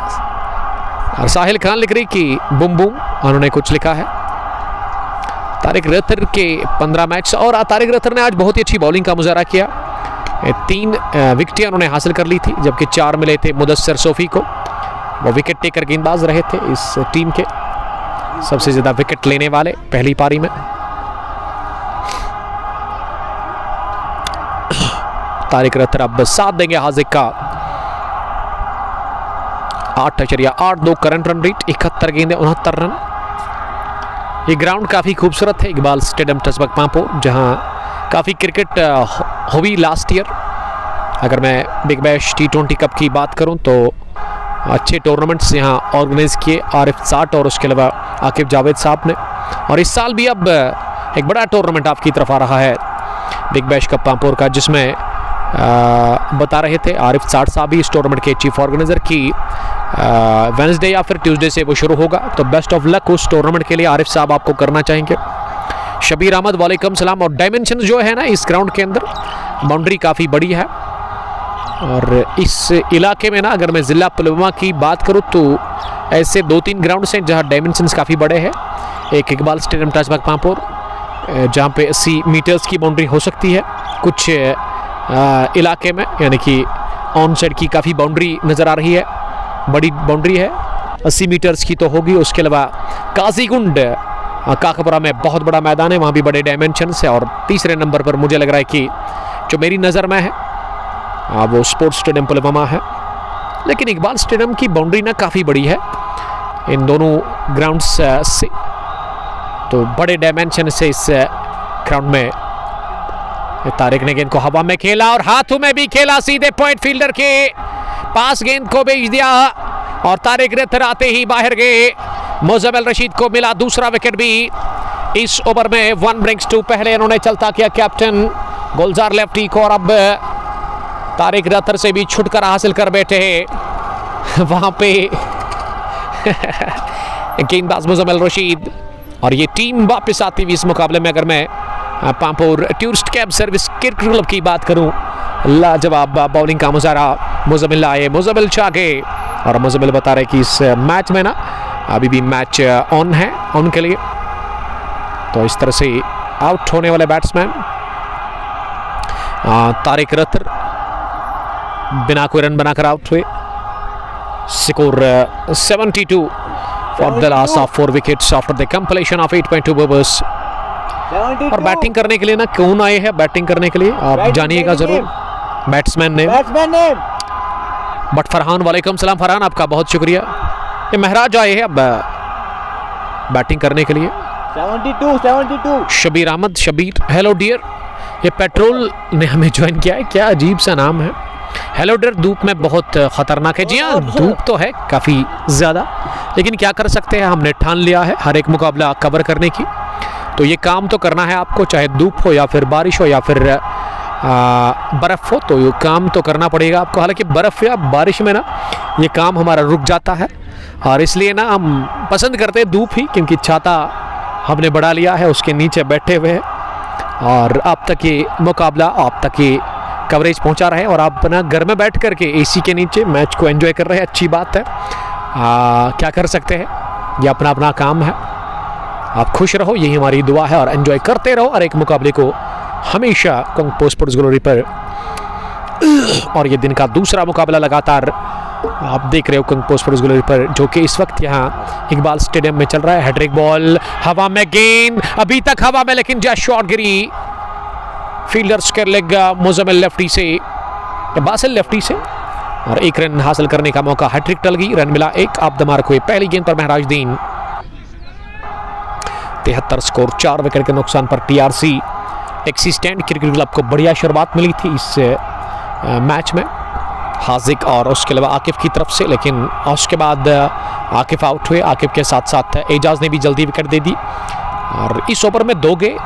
और साहिल खान लिख रही कि बुम बुम, उन्होंने कुछ लिखा है। तारिक रथर के 15 मैच, और तारिक रथर ने आज बहुत ही अच्छी बॉलिंग का मुजाहरा किया। 3 विकेटें उन्होंने हासिल कर ली थी, जबकि 4 मिले थे मुदस्सिर सोफी को। वो विकेट टेकर गेंदबाज रहे थे इस टीम के, सबसे ज्यादा विकेट लेने वाले पहली पारी में। तारिक रथर अब साथ देंगे हाजिक का। 8.82 करंट रन रेट, 71 गेंदें 69 रन। ये ग्राउंड काफी खूबसूरत है, इकबाल स्टेडियम टसबक पांपोर, जहां काफी क्रिकेट हुई लास्ट ईयर। अगर मैं बिग बैश T20 कप की बात करूं तो अच्छे टूर्नामेंट्स यहाँ ऑर्गेनाइज किए आरिफ साठ और उसके अलावा आकिब जावेद साहब ने। और इस साल भी अब एक बड़ा टूर्नामेंट आपकी तरफ आ रहा है बिग बैश कप पांपोर का, जिसमें बता रहे थे आरिफ साठ साहब ही इस टूर्नामेंट के चीफ ऑर्गेनाइजर की वेडनेसडे या फिर ट्यूसडे से वो शुरू होगा। तो बेस्ट ऑफ लक उस टूर्नामेंट के लिए आरिफ साहब आपको करना चाहेंगे। शबीर अहमद वालेकुम सलाम। और डायमेंशन जो है ना इस ग्राउंड के अंदर, बाउंड्री काफ़ी बड़ी है। और इस इलाके में ना अगर मैं ज़िला पुलवामा की बात करूँ तो ऐसे 2-3 ग्राउंड्स हैं जहाँ डायमेंशंस काफ़ी बड़े हैं। एक इकबाल स्टेडियम टसबक पांपोर जहाँ पे 80 मीटर्स की बाउंड्री हो सकती है। कुछ इलाके में यानी कि ऑन साइड की काफ़ी बाउंड्री नज़र आ रही है, बड़ी बाउंड्री है, 80 मीटर्स की तो होगी। उसके अलावा काजीगुंड काकपुरा में बहुत बड़ा मैदान है, वहाँ भी बड़े डायमेंशंस है। और तीसरे नंबर पर मुझे लग रहा है कि जो मेरी नज़र में है वो स्पोर्ट्स स्टेडियम पुलवामा है। लेकिन इकबाल स्टेडियम की बाउंड्री ना काफ़ी बड़ी है इन दोनों ग्राउंड्स से, तो बड़े डायमेंशन से इस ग्राउंड में। तारिक ने गेंद को हवा में खेला और हाथों में भी खेला, सीधे पॉइंट फील्डर के पास गेंद को भेज दिया और तारिक रथर आते ही बाहर गए। मुजम्मिल रशीद को मिला दूसरा विकेट भी इस ओवर में। 1 ब्रिंग्स 2 पहले इन्होंने चलता किया कैप्टन गुलजार लेफ्टी को। और अब तारिक रथर से भी छुटकारा हासिल कर बैठे हैं वहां पे गेंदबाज मुजम्मिल रशीद। और ये टीम वापस आती हुई इस मुकाबले में, अगर मैं Pampore tourist cab service cricket club की बात करूं, लाजवाब बॉलिंग का मुजाहरा मुजम्मिल आए, मुजम्मिल चागे। और मुजम्मिल बता रहे कि इस मैच में ना अभी भी मैच ऑन है उनके लिए। तो इस तरह से आउट होने वाले बैट्समैन तारिक रथर बिना कोई रन बनाकर आउट हुए। Score 72 for the loss of 4 wickets after the completion of 8.2 overs। और बैटिंग करने के लिए ना कौन आए हैं बैटिंग करने के लिए, आप जानिएगा जरूर। बैट्समैन ने बट फरहान, वालेकुम सलाम फरहान, आपका बहुत शुक्रिया। ये महराज आए हैं अब बैटिंग करने के लिए। 72 शबीर अहमद, शबीर हेलो डियर। ये पेट्रोल ने हमें ज्वाइन किया है, क्या अजीब सा नाम है। हेलो डियर धूप में बहुत खतरनाक है। जी हाँ, धूप तो है काफ़ी ज़्यादा, लेकिन क्या कर सकते हैं, हमने ठान लिया है हर एक मुकाबला कवर करने की। तो ये काम तो करना है आपको, चाहे धूप हो या फिर बारिश हो या फिर बर्फ़ हो, तो ये काम तो करना पड़ेगा आपको। हालांकि बर्फ़ या बारिश में ना ये काम हमारा रुक जाता है, और इसलिए ना हम पसंद करते हैं धूप ही, क्योंकि छाता हमने बढ़ा लिया है, उसके नीचे बैठे हुए हैं और आप तक ये मुकाबला, आप तक ये कवरेज पहुंचा रहे हैं। और आप अपना घर में बैठ करके एसी के नीचे मैच को एंजॉय कर रहे हैं, अच्छी बात है। क्या कर सकते हैं, ये अपना अपना काम है। आप खुश रहो, यही हमारी दुआ है, और एंजॉय करते रहो हर एक मुकाबले को हमेशा कंगपो स्पोर्ट्स ग्लोरी पर। और ये दिन का दूसरा मुकाबला लगातार आप देख रहे हो कंगपो स्पोर्ट्स ग्लोरी पर, जो कि इस वक्त यहाँ इकबाल स्टेडियम में चल रहा है। हेड्रिक बॉल हवा में, गेंद अभी तक हवा में, लेकिन जस्ट शॉट गिरी फील्डर्स के लेग मुजम्मिल लेफ्टी से, बासिल लेफ्टी से, और एक रन हासिल करने का मौका, हैट्रिक टल गई। रन मिला एक, आप द मार्क हुए पहली गेंद पर महराजुद्दीन। 73 स्कोर, 4 विकेट के नुकसान पर टीआरसी एक्सिस्टेंट क्रिकेट क्लब को बढ़िया शुरुआत मिली थी इस मैच में, हाजिक और उसके अलावा आकिफ की तरफ से, लेकिन उसके बाद आकिफ आउट हुए। आकिफ के साथ साथ एजाज ने भी जल्दी विकेट दे दी, और इस ओवर में 2 गए।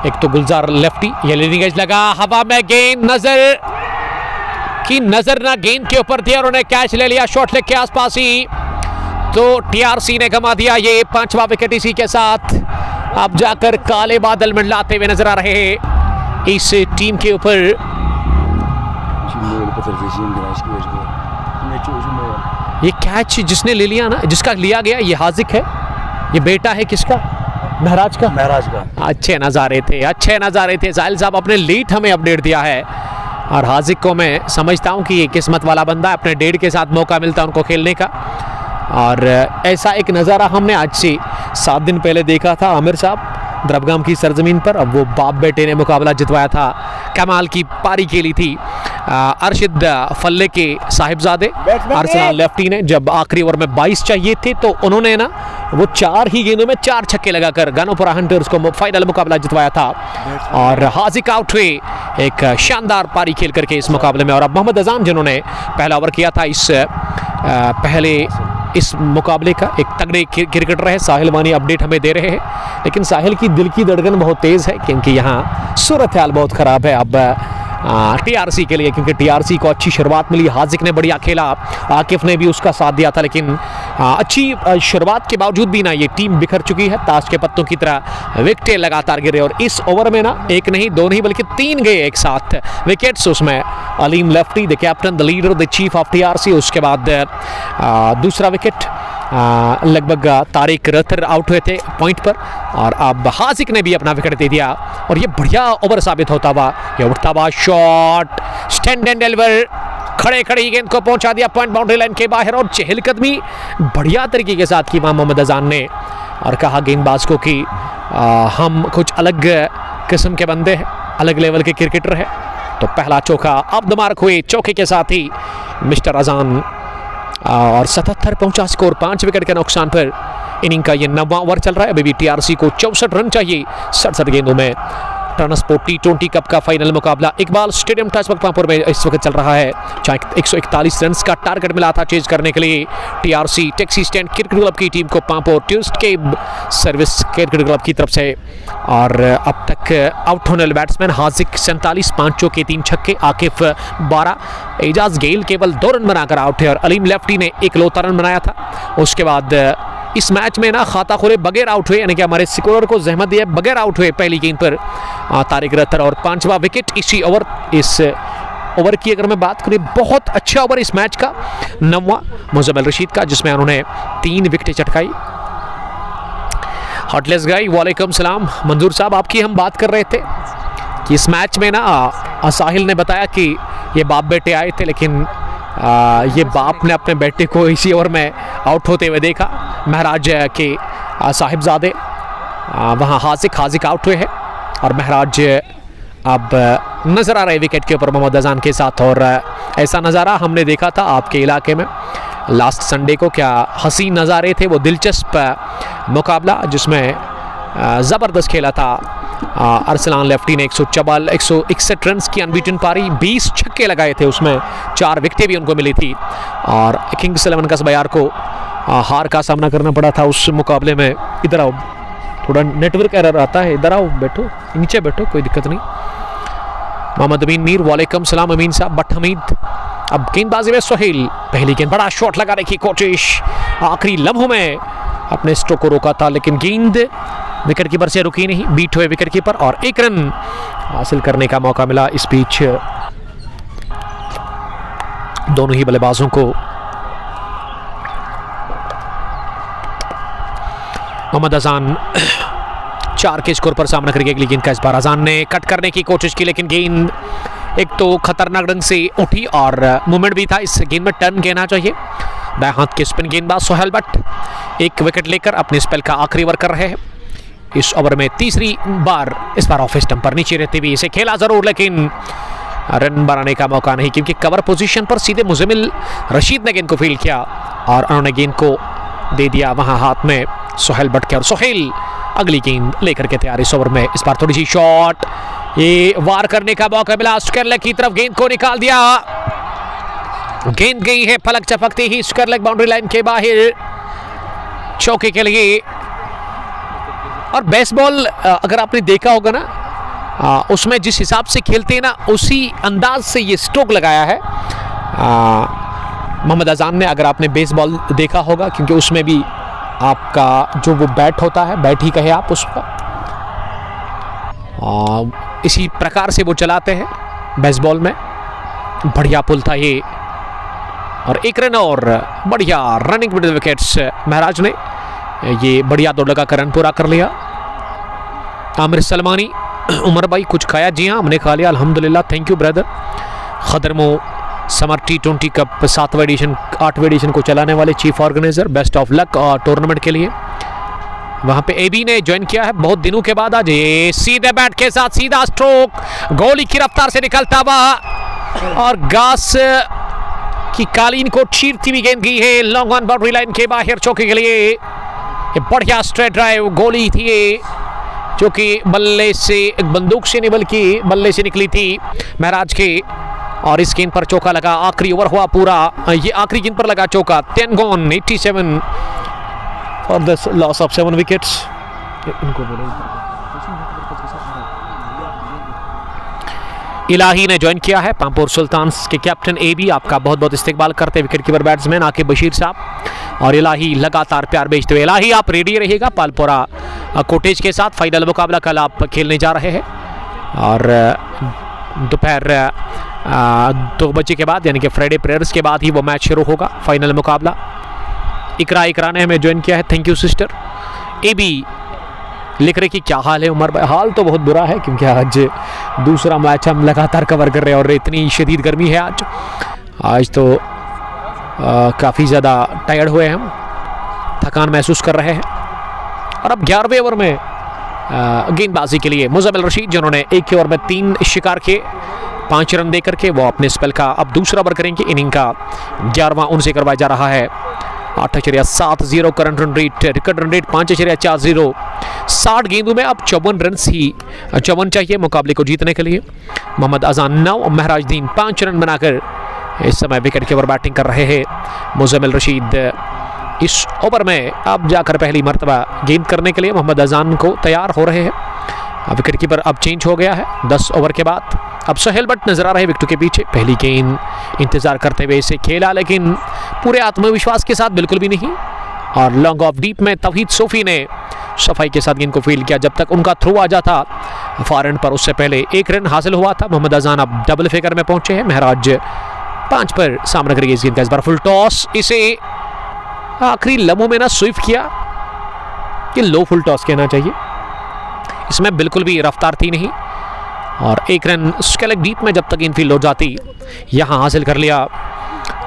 एक तो गुलजार लेफ्टी, ये लीडिंग एज लगा, हवा में गेंद, नजर की नजर ना गेंद के ऊपर थी और उन्हें कैच ले लिया शॉर्ट लेग के आसपास ही। तो टीआरसी ने गंवा दिया ये 5वां विकेट। इसी के साथ अब जाकर काले बादल मंडलाते हुए नजर आ रहे हैं इस टीम के ऊपर। ये कैच जिसने ले लिया ना, जिसका लिया गया, ये हाजिक है, ये बेटा है किसका, महराज का। अच्छे नज़ारे थे साहिल साहब, अपने लेट हमें अपडेट दिया है। और हाजिक को मैं समझता हूँ कि ये किस्मत वाला बंदा है, अपने डेड के साथ मौका मिलता है उनको खेलने का। और ऐसा एक नज़ारा हमने आज से 7 दिन पहले देखा था आमिर साहब द्रबगाम की सरजमीन पर। अब वो बाप बेटे ने मुकाबला जितवाया था, कमाल की पारी खेली थी अरशद फल्ले के साहिबजादे आर्सेनल लेफ्टी ने। जब आखिरी ओवर में 22 चाहिए थे तो उन्होंने ना वो 4 ही गेंदों में 4 छक्के लगाकर गानोपुरा हंटर्स को फाइनल मुकाबला जितवाया था। और हाजिक आउट हुए एक शानदार पारी खेल करके इस मुकाबले में। और अब मोहम्मद अजान जिन्होंने पहला ओवर किया था इस मुकाबले का, एक तगड़े क्रिकेटर है। साहिल वानी अपडेट हमें दे रहे हैं, लेकिन साहिल की दिल की धड़कन बहुत तेज़ है, क्योंकि यहाँ सूरत हाल बहुत ख़राब है अब टीआरसी के लिए, क्योंकि टीआरसी को अच्छी शुरुआत मिली। हाजिक ने बढ़िया खेला, आकिफ ने भी उसका साथ दिया था, लेकिन अच्छी शुरुआत के बावजूद भी ना ये टीम बिखर चुकी है ताश के पत्तों की तरह। विकेटें लगातार गिरे और इस ओवर में ना 1 नहीं 2 नहीं बल्कि 3 गए एक साथ विकेट्स। उसमें Aleem lefty, the captain, the leader, the chief of TRC. उसके बाद दूसरा विकेट लगभग तारिक रथर आउट हुए थे पॉइंट पर, और अब हाजिक ने भी अपना विकेट दे दिया। और ये बढ़िया ओवर साबित होता हुआ, ये उठता हुआ शॉट, स्टैंड एंड डिलीवर, खड़े गेंद को पहुंचा दिया पॉइंट बाउंड्री लाइन के बाहर। और चहलकदमी बढ़िया तरीके के साथ की वहाँ मोहम्मद अजान ने, और कहा गेंदबाज को कि हम कुछ अलग किस्म के बंदे हैं, अलग लेवल के क्रिकेटर हैं। तो पहला चौका अब द मार्क हुए, चौके के साथ ही मिस्टर अजान। और 77 पहुंचा स्कोर, 5 विकेट के नुकसान पर। इनिंग का ये 9वां ओवर चल रहा है, अभी भी टीआरसी को 64 रन चाहिए 67 गेंदों में। ट्रांसपोर्ट T20 कप का फाइनल मुकाबला इकबाल स्टेडियम टासबगपापुर में इस वक्त चल रहा है। 141 रन का टारगेट मिला था चेज करने के लिए TRC taxi stand cricket club की टीम को Pampore tourist cab service cricket club की तरफ से। और अब तक आउट होने वाले बैट्समैन हाजिक 47, 5 चौके 3 छक्के, आकिफ 12, एजाज गेल केवल 2 रन बनाकर आउट है और अलीम लेफ्टी ने एक लौता रन बनाया था। उसके बाद इस मैच में ना खाता खुले बगैर आउट हुए, यानी कि हमारे स्कोरर को जहमत दिए बगैर आउट हुए पहली गेंद पर तारिक रत्तर और 5वां विकेट इसी ओवर। इस ओवर की अगर मैं बात करूँ, बहुत अच्छा ओवर इस मैच का 9वां मुजम्मिल रशीद का, जिसमें उन्होंने 3 विकेटें चटकाई। हॉटलेस गाई वालेकुम सलाम मंजूर साहब, आपकी हम बात कर रहे थे कि इस मैच में ना साहिल ने बताया कि ये बाप बेटे आए थे, लेकिन ये बाप ने अपने बेटे को इसी ओवर में आउट होते हुए देखा। महराज के साहिबजादे वहाँ हाजिक आउट हुए हैं और महराज अब नज़र आ रहे विकेट के ऊपर मोहम्मद अजान के साथ। और ऐसा नज़ारा हमने देखा था आपके इलाके में लास्ट संडे को, क्या हसीन नज़ारे थे वो, दिलचस्प मुकाबला जिसमें ज़बरदस्त खेला था। अरसलान लेफ्टी ने 161 रन की अनबीटन पारी, 20 छक्के लगाए थे, उसमें 4 विकेटें भी उनको मिली थी। और किंग्स 11 कसबायार को हार का सामना करना पड़ा था उस मुकाबले में। इधर आओ, थोड़ा नेटवर्क एरर आता है, इधर आओ, बैठो नीचे बैठो, कोई दिक्कत नहीं। मोहम्मद अमीन मीर वालेकुम सलाम अमीन साहब। बट हमीद अब गेंदबाजी में सोहेल, पहली गेंद बड़ा शॉट लगाने की कोशिश, आखिरी लम्हों में अपने स्ट्रोक को रोका था, लेकिन गेंद विकेट कीपर से रुकी नहीं, बीट हुए विकेट कीपर और 1 रन हासिल करने का मौका मिला। इस बीच दोनों ही बल्लेबाजों को मोहम्मद अजान 4 के स्कोर पर सामना करके अगली गेंद का इस बार अजान ने कट करने की कोशिश की, लेकिन गेंद एक तो खतरनाक ढंग से उठी और मूवमेंट भी था। इस गेंद में टर्न कहना चाहिए। दाएं हाथ के स्पिन गेंदबाज सोहेल बट 1 विकेट लेकर अपने स्पेल का आखिरी ओवर कर रहे हैं। इस ओवर में तीसरी बार इस बार ऑफ स्टंप पर नीचे रहते हुए इसे खेला जरूर, लेकिन रन बनाने का मौका नहीं, क्योंकि कवर पोजीशन पर सीधे मुजम्मिल रशीद ने गेंद को फील्ड किया और उन्होंने गेंद को दे दिया वहां हाथ में सोहेल बट के। और सोहेल अगली गेंद लेकर के तैयार इस ओवर में। इस बार थोड़ी सी शॉट, ये वार करने का मौका मिला, स्क्वायर लेग की तरफ गेंद को निकाल दिया, गेंद गई है पलक चपकते ही स्क्वायर लेग बाउंड्री लाइन के बाहर चौके के लिए। और बेसबॉल अगर आपने देखा होगा ना, उसमें जिस हिसाब से खेलते हैं ना, उसी अंदाज से ये स्ट्रोक लगाया है मोहम्मद अजान ने। अगर आपने बेसबॉल देखा होगा, क्योंकि उसमें भी आपका जो वो बैट होता है, बैट ही कहे आप उसका, इसी प्रकार से वो चलाते हैं बेसबॉल में। बढ़िया पुल था ये और 1 रन और बढ़िया रनिंग मिडिल विकेट्स महराज ने ये बढ़िया दौड़ लगा कर रन पूरा कर लिया। आमिर सलमानी, उमर भाई कुछ खाया? जी हाँ हमने खा लिया अल्हम्दुलिल्लाह, thank you brother. Khadermoh summer T20 cup 7वें एडिशन 8वें एडिशन को चलाने वाले chief organiser, best of luck और टूर्नामेंट के लिए। वहां पे एबी ने ज्वाइन किया है बहुत दिनों के बाद। आज ये सीधे बैट के साथ सीधा स्ट्रोक, गोली की रफ्तार से निकलता हुआ और घास की कालीन को चीरती हुई गेंद गई है लॉन्ग ऑन बाउंड्री लाइन के बाहर चौके के लिए। ये बढ़िया स्ट्रेट ड्राइव गोली थी ये, जो कि बल्ले से, बंदूक से नहीं बल्कि बल्ले से निकली थी महराज के। और इस गेंद पर चौका लगा, आखिरी ओवर हुआ पूरा, ये आखिरी गेंद पर लगा चौका। 10 gone, 87 for the loss of 7 wickets. Ilahi ने ज्वाइन किया है, पांपोर सुल्तान्स के कैप्टन एबी, आपका बहुत बहुत इस्तेकबाल करते हैं wicket keeper batsman Aqib Bashir साहब। और इलाही लगातार प्यार भेजते हुए, इलाही आप रेडी रहिएगा पालपोरा कोटेज के साथ। फाइनल मुकाबला कल आप खेलने जा रहे हैं और दोपहर 2 बजे के बाद, यानी कि फ्राइडे प्रेयर्स के बाद ही वो मैच शुरू होगा, फाइनल मुकाबला। इकरा ने हमें ज्वाइन किया है, थैंक यू सिस्टर। एबी लिख रहे कि क्या हाल है उमर भाई? हाल तो बहुत बुरा है, क्योंकि आज दूसरा मैच हम लगातार कवर कर रहे हैं और इतनी शदीद गर्मी है आज तो काफ़ी ज़्यादा टायर्ड हुए हैं हम, थकान महसूस कर रहे हैं। और अब 11वें ओवर में गेंदबाजी के लिए मुजम्मिल रशीद, जिन्होंने एक ही ओवर में 3 शिकार किए, 5 रन देकर के वो अपने स्पेल का अब दूसरा ओवर करेंगे। इनिंग का 11वां उनसे करवाया जा रहा है 8.70 current run rate, record run rate 5.40। 60 गेंदों में अब 54 रन ही 54 चाहिए मुकाबले को जीतने के लिए। मोहम्मद अजान 9 और महराजुद्दीन 5 रन बनाकर इस समय विकेट के ऊपर बैटिंग कर रहे हैं। मुजम्मिल रशीद इस ओवर में अब जाकर पहली मर्तबा गेंद करने के लिए मोहम्मद अजान को तैयार हो रहे हैं। विकेट कीपर अब चेंज हो गया है 10 ओवर के बाद। अब सोहेल बट नजर आ रहे हैं विकेट के पीछे। पहली गेंद इंतजार करते हुए इसे खेला, लेकिन पूरे आत्मविश्वास के साथ बिल्कुल भी नहीं। और लॉन्ग ऑफ डीप में तौहीद सोफी ने सफाई के साथ गेंद को फील्ड किया। जब तक उनका थ्रो आ जाता फार एंड पर, उससे पहले 1 रन हासिल हुआ था। मोहम्मद अजान अब डबल फिगर में पहुंचे हैं। महराज 5 पर सामना करेगी इस गेंद का। इस बार फुल टॉस, इसे आखिरी लम्हों में ना स्विप किया। ये लो फुल टॉस कहना चाहिए, इसमें बिल्कुल भी रफ्तार थी नहीं। और 1 रन स्केलेक डीप में जब तक इनफील्ड हो जाती यहां हासिल कर लिया।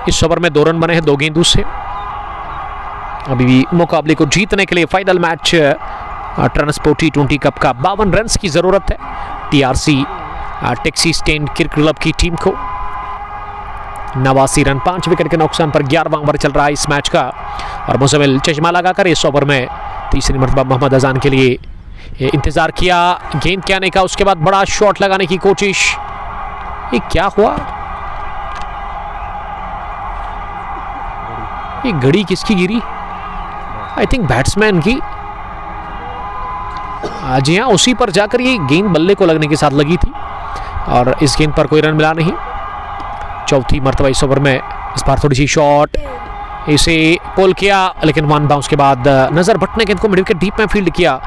इस ओवर में 2 रन बने हैं 2 गेंदों से। अभी भी मुकाबले को जीतने के लिए final match transport T20 cup का 52 रन की जरूरत है TRC Taxi Stand Cricket club की टीम को। 89 रन 5 विकेट के नुकसान पर 11वां ओवर चल रहा है इस मैच का। और मुजम्मिल चश्मा लगाकर इस ओवर में तीसरी मरतबा मोहम्मद अजान के लिए इंतजार किया गेंद के आने का। उसके बाद बड़ा शॉट लगाने की कोशिश। ये क्या हुआ? ये घड़ी किसकी गिरी? आई थिंक बैट्समैन की। जी हाँ, उसी पर जाकर ये गेंद बल्ले को लगने के साथ लगी थी और इस गेंद पर कोई रन मिला नहीं। चौथी मरतबा इस ओवर में। इस बार थोड़ी सी शॉट, इसे पुल किया, लेकिन 1 बाउंस के बाद नजर भट्ट ने गेंद को मिड विकेट डीप में फील्ड किया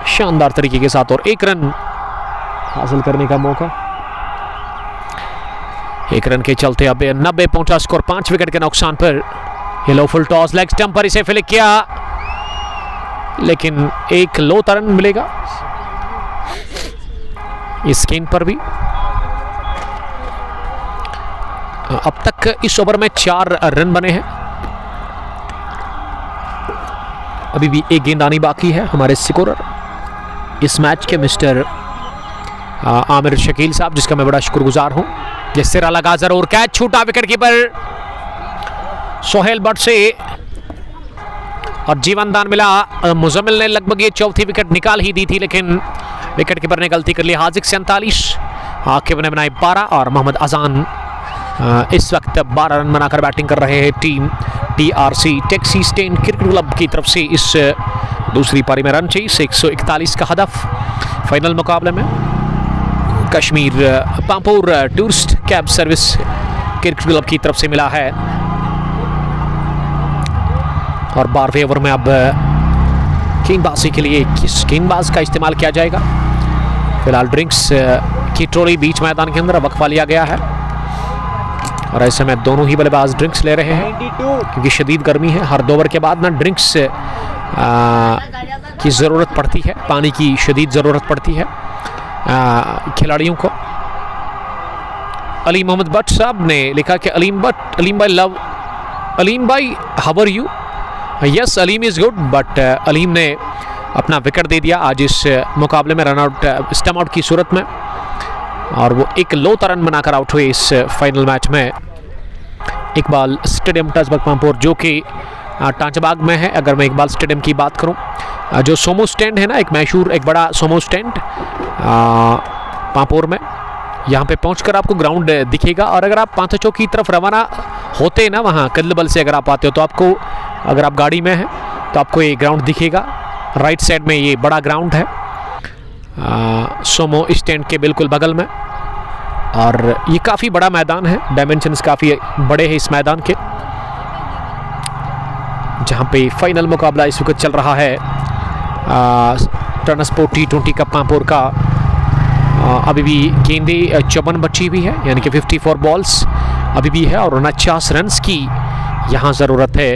शानदार तरीके के साथ और 1 रन हासिल करने का मौका। 1 रन के चलते अब 90 पहुंचा स्कोर 5 विकेट के नुकसान पर। ये लो फुल टॉस, लेग स्टंप पर इसे फ्लिक किया, लेकिन एक लो रन मिलेगा इस गेंद पर भी। अब तक इस ओवर में 4 रन बने हैं। अभी भी 1 गेंद आनी बाकी है। हमारे स्कोरर इस मैच के मिस्टर आमिर शकील साहब, जिसका मैं बड़ा शुक्रगुजार हूं। ये सिरा लगा जरूर, कैच छूटा विकेट कीपर सोहेल बट से और जीवन दान मिला। मुजम्मिल ने लगभग ये चौथी विकेट निकाल ही दी थी, लेकिन विकेट कीपर ने गलती कर ली। हाजिक 47, आकिब ने बनाए 12 और मोहम्मद अजान इस वक्त 12 रन बनाकर बैटिंग कर रहे हैं। Team TRC Taxi Stand Cricket club की तरफ से इस दूसरी पारी में रन चेस 141 का हदफ फाइनल मुकाबले में। Kashmir Pampore tourist cab service cricket club की तरफ से मिला है। और 12वें ओवर में अब गेंदबाजी के लिए किस गेंदबाज का इस्तेमाल किया जाएगा? फिलहाल ड्रिंक्स की ट्रॉली बीच मैदान के अंदर वक्फा लिया गया है और ऐसे में दोनों ही बल्लेबाज ड्रिंक्स ले रहे हैं, क्योंकि शदीद गर्मी है। हर 2 ओवर के बाद ना ड्रिंक्स की ज़रूरत पड़ती है, पानी की शदीद ज़रूरत पड़ती है खिलाड़ियों को। अली मोहम्मद बट साहब ने लिखा कि अलीम भाई how are you? Yes, Aleem is good, but Aleem ने अपना विकेट दे दिया आज इस मुकाबले में रन आउट स्टम्प आउट की सूरत में, और वो एक लो रन बनाकर आउट हुए इस फाइनल मैच में। इकबाल स्टेडियम टसबर्ग पामपुर, जो कि टांचबाग में है। अगर मैं इकबाल स्टेडियम की बात करूं, जो सोमो स्टैंड है ना, एक मशहूर एक बड़ा सोमो स्टैंड पामपुर में, यहाँ पे पहुंचकर आपको ग्राउंड दिखेगा। और अगर आप पांथा चौक की तरफ रवाना होते ना, वहाँ कल्लबल से अगर आप आते हो, तो आपको, अगर आप गाड़ी में हैं तो आपको ये ग्राउंड दिखेगा। राइट साइड में ये बड़ा ग्राउंड है सोमो स्टैंड के बिल्कुल बगल में, और ये काफ़ी बड़ा मैदान है। डायमेंशंस काफ़ी बड़े हैं इस मैदान के, जहाँ पे फाइनल मुकाबला इस वक्त चल रहा है ट्रांसपोर्ट T20 कप पामपुर का। अभी भी गेंदें 54 बची हुई है, यानी कि 54 बॉल्स अभी भी है, और 49 रन की यहाँ ज़रूरत है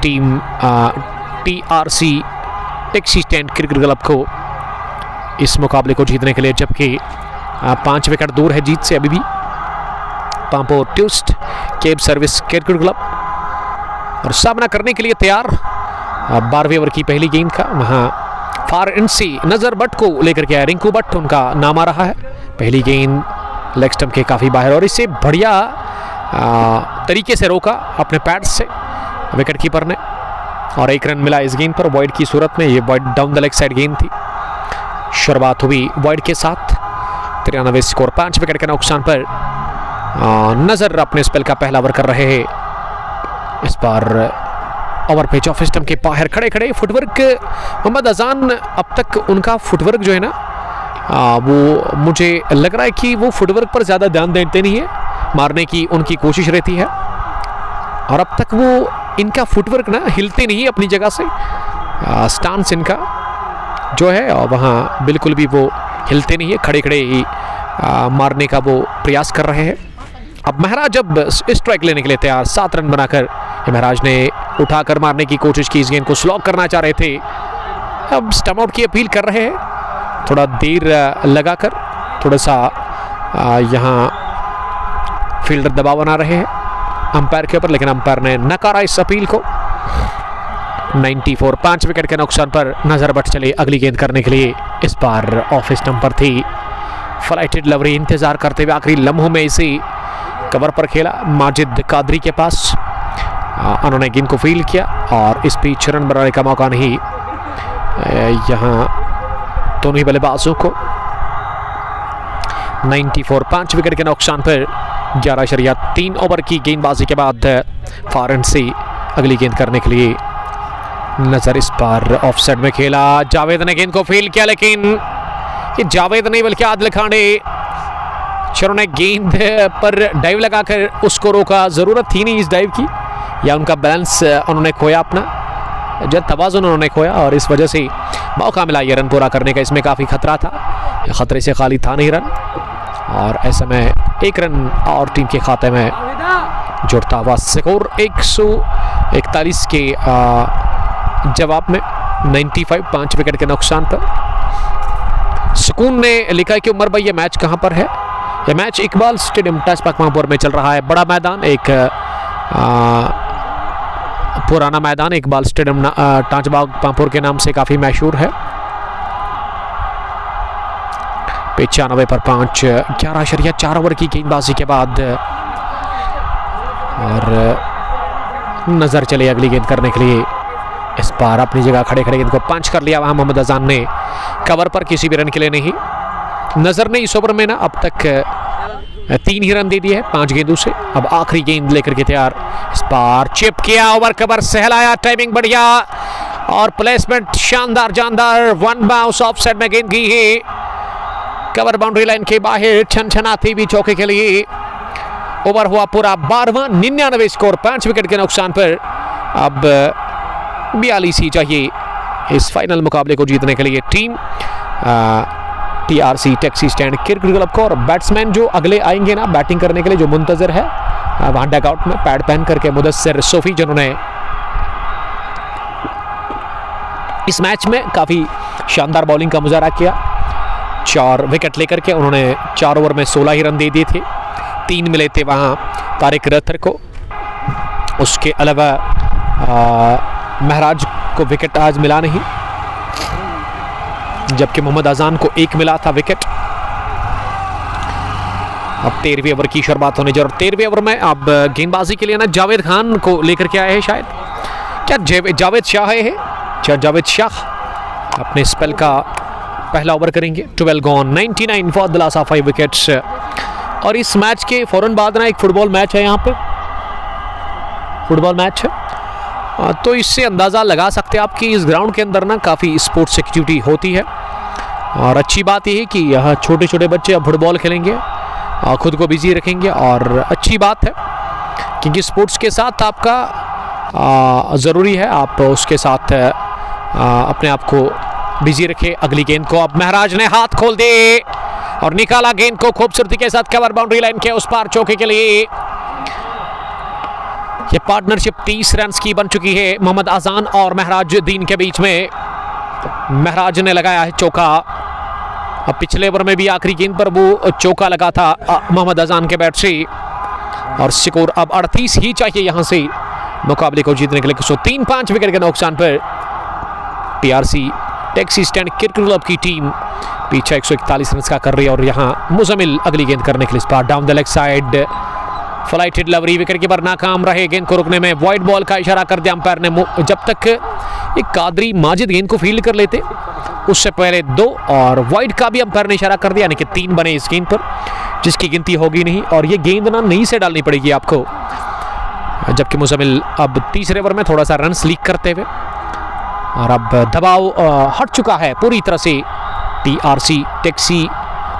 team TRC taxi stand cricket club को इस मुकाबले को जीतने के लिए, जबकि 5 विकेट दूर है जीत से अभी भी Pampore tourist cab service cricket club. और सामना करने के लिए तैयार 12वें ओवर की पहली गेंद का, वहाँ फार एंड से नजर बट को लेकर के आया रिंकू बट, उनका नाम आ रहा है। पहली गेंद लेग स्टंप के काफ़ी बाहर, और इससे बढ़िया तरीके से रोका अपने पैड से विकेट कीपर ने, और 1 रन मिला इस गेंद पर वाइड की सूरत में। ये wide down the leg side गेंद थी। शुरुआत हुई वाइड के साथ। 93 स्कोर, 5 विकेट के नुकसान पर नजर अपने स्पेल का पहला ओवर कर रहे हैं। इस बार ओवर पिच ऑफ स्टंप के बाहर खड़े खड़े फुटवर्क मोहम्मद अजान, अब तक उनका फुटवर्क जो है ना वो मुझे लग रहा है कि वो फुटवर्क पर ज़्यादा ध्यान देते नहीं है, मारने की उनकी कोशिश रहती है, और अब तक वो इनका फुटवर्क ना हिलते नहीं अपनी जगह से। स्टांस इनका जो है और वहाँ बिल्कुल भी वो हिलते नहीं है, खड़े खड़े ही मारने का वो प्रयास कर रहे हैं। अब महराज जब स्ट्राइक लेने के लिए तैयार, 7 रन बनाकर महराज ने उठाकर मारने की कोशिश की, इस गेंद को स्लॉग करना चाह रहे थे। अब स्टंप आउट की अपील कर रहे हैं, थोड़ा देर लगाकर, थोड़ा सा यहाँ फील्डर दबाव बना रहे हैं अंपायर के ऊपर, लेकिन अंपायर ने नकारा इस अपील को। 94, 5 विकेट के नुकसान पर नजर बट चले अगली गेंद करने के लिए। इस बार ऑफ स्टंप पर थी फ्लाइटेड लवरी, इंतजार करते हुए आखिरी लम्हों में इसी कवर पर खेला माजिद कादरी के पास। उन्होंने गेंद को फील्ड किया और इस बीच रन बनाने का मौका नहीं यहाँ दोनों ही बल्लेबाजों को। 94, 5 विकेट के नुकसान पर 11.3 ओवर की गेंदबाजी के बाद फॉरन से अगली गेंद करने के लिए नजर। इस बार ऑफ साइड में खेला, जावेद ने गेंद को फील्ड किया, लेकिन ये जावेद नहीं बल्कि आदिल खाने ने गेंद पर डाइव लगाकर उसको रोका। ज़रूरत थी नहीं इस डाइव की, या उनका बैलेंस उन्होंने खोया, अपना जब तवाज़ुन उन्होंने खोया, और इस वजह से मौका मिला ये रन पूरा करने का। इसमें काफ़ी खतरा था, खतरे से खाली था नहीं रन, और ऐसे में 1 रन और टीम के खाते में जुड़ता हुआ स्कोर 141 के जवाब में 95, 5 विकेट के नुकसान पर। सुकून ने लिखा है कि उमर भाई ये मैच कहाँ पर है? यह मैच इकबाल स्टेडियम टांचबाग पांपोर में चल रहा है। बड़ा मैदान, एक पुराना मैदान इकबाल स्टेडियम टांचबाग पांपोर के नाम से काफ़ी मशहूर है। 95 पर 5, 11.4 ओवर की गेंदबाजी के बाद, और नजर चले अगली गेंद करने के लिए। इस बार अपनी जगह खड़े खड़े गेंद को पंच कर लिया वहां मोहम्मद अजान ने, कवर पर किसी भी रन के लिए नहीं। नजर ने इस ओवर में ना अब तक 3 ही रन दे दिए हैं 5 गेंदों से। अब आखिरी गेंद लेकर के तैयार, इस बार चिप किया, ओवर कवर सहलाया, टाइमिंग बढ़िया और प्लेसमेंट शानदार जानदार। 1 बाउंस ऑफ साइड में गेंद गई है, कवर बाउंड्री लाइन के बाहर, छनछनाती भी चौके के लिए। ओवर हुआ पूरा 12वां, 99 स्कोर, 5 विकेट के नुकसान पर। अब 42 ही चाहिए इस फाइनल मुकाबले को जीतने के लिए team TRC taxi stand cricket club को। और बैट्समैन जो अगले आएंगे ना बैटिंग करने के लिए, जो मुंतजर है वहां डगआउट में पैड पहन करके, मुदस्सिर सोफी, जिन्होंने इस मैच में काफ़ी शानदार बॉलिंग का मुजाहरा किया। 4 विकेट लेकर के उन्होंने 4 ओवर में 16 ही रन दे दिए थे। 3 मिले थे वहाँ तारिक रथर को, उसके अलावा महराज को विकेट आज मिला नहीं, जबकि मोहम्मद अजान को 1 मिला था विकेट। अब 13वें ओवर की शुरुआत होने जा रही है। 13वें ओवर में अब गेंदबाजी के लिए ना जावेद खान को लेकर के आए हैं, शायद क्या जावेद शाह है क्या? जावेद शाह अपने स्पेल का पहला ओवर करेंगे। 12 gone, 99 for the loss of 5 wickets. और इस मैच के फौरन बाद ना एक फुटबॉल मैच है, यहाँ पे फुटबॉल मैच है, तो इससे अंदाज़ा लगा सकते हैं आप कि इस ग्राउंड के अंदर ना काफ़ी स्पोर्ट्स एक्टिविटी होती है। और अच्छी बात यह है कि यहाँ छोटे छोटे बच्चे अब फुटबॉल खेलेंगे, खुद को बिजी रखेंगे, और अच्छी बात है क्योंकि स्पोर्ट्स के साथ आपका ज़रूरी है आप उसके साथ अपने आप को बिजी रखें। अगली गेंद को अब महराज ने हाथ खोल दे और निकाला गेंद को खूबसूरती के साथ कवर बाउंड्री लाइन के उस पार चौके के लिए। ये पार्टनरशिप 30 रन की बन चुकी है मोहम्मद अजान और महराज दीन के बीच में। महराज ने लगाया है चौका। अब पिछले ओवर में भी आखिरी गेंद पर वो चौका लगा था मोहम्मद अजान के बैट से, और स्कोर अब 38 ही चाहिए यहां से मुकाबले को जीतने के लिए। 103, 5 विकेट के नुकसान पर TRC taxi stand cricket club की टीम पीछे 141 रन का कर रही है। और यहाँ मुजमिल अगली गेंद करने के लिए इस बार down the leg side flighted lovely, wicket keeper नाकाम रहे गेंद को रुकने में। वाइड बॉल का इशारा कर दिया अंपायर ने। जब तक एक कादरी माजिद गेंद को फील्ड कर लेते उससे पहले 2 और वाइड का भी अंपायर ने इशारा कर दिया, यानी कि 3 बने इस गेंद पर, जिसकी गिनती होगी नहीं। और ये गेंद ना नई से डालनी पड़ेगी आपको, जबकि मुजम्मिल अब तीसरे ओवर में थोड़ा सा रन लीक करते हुए, और अब दबाव हट चुका है पूरी तरह से TRC taxi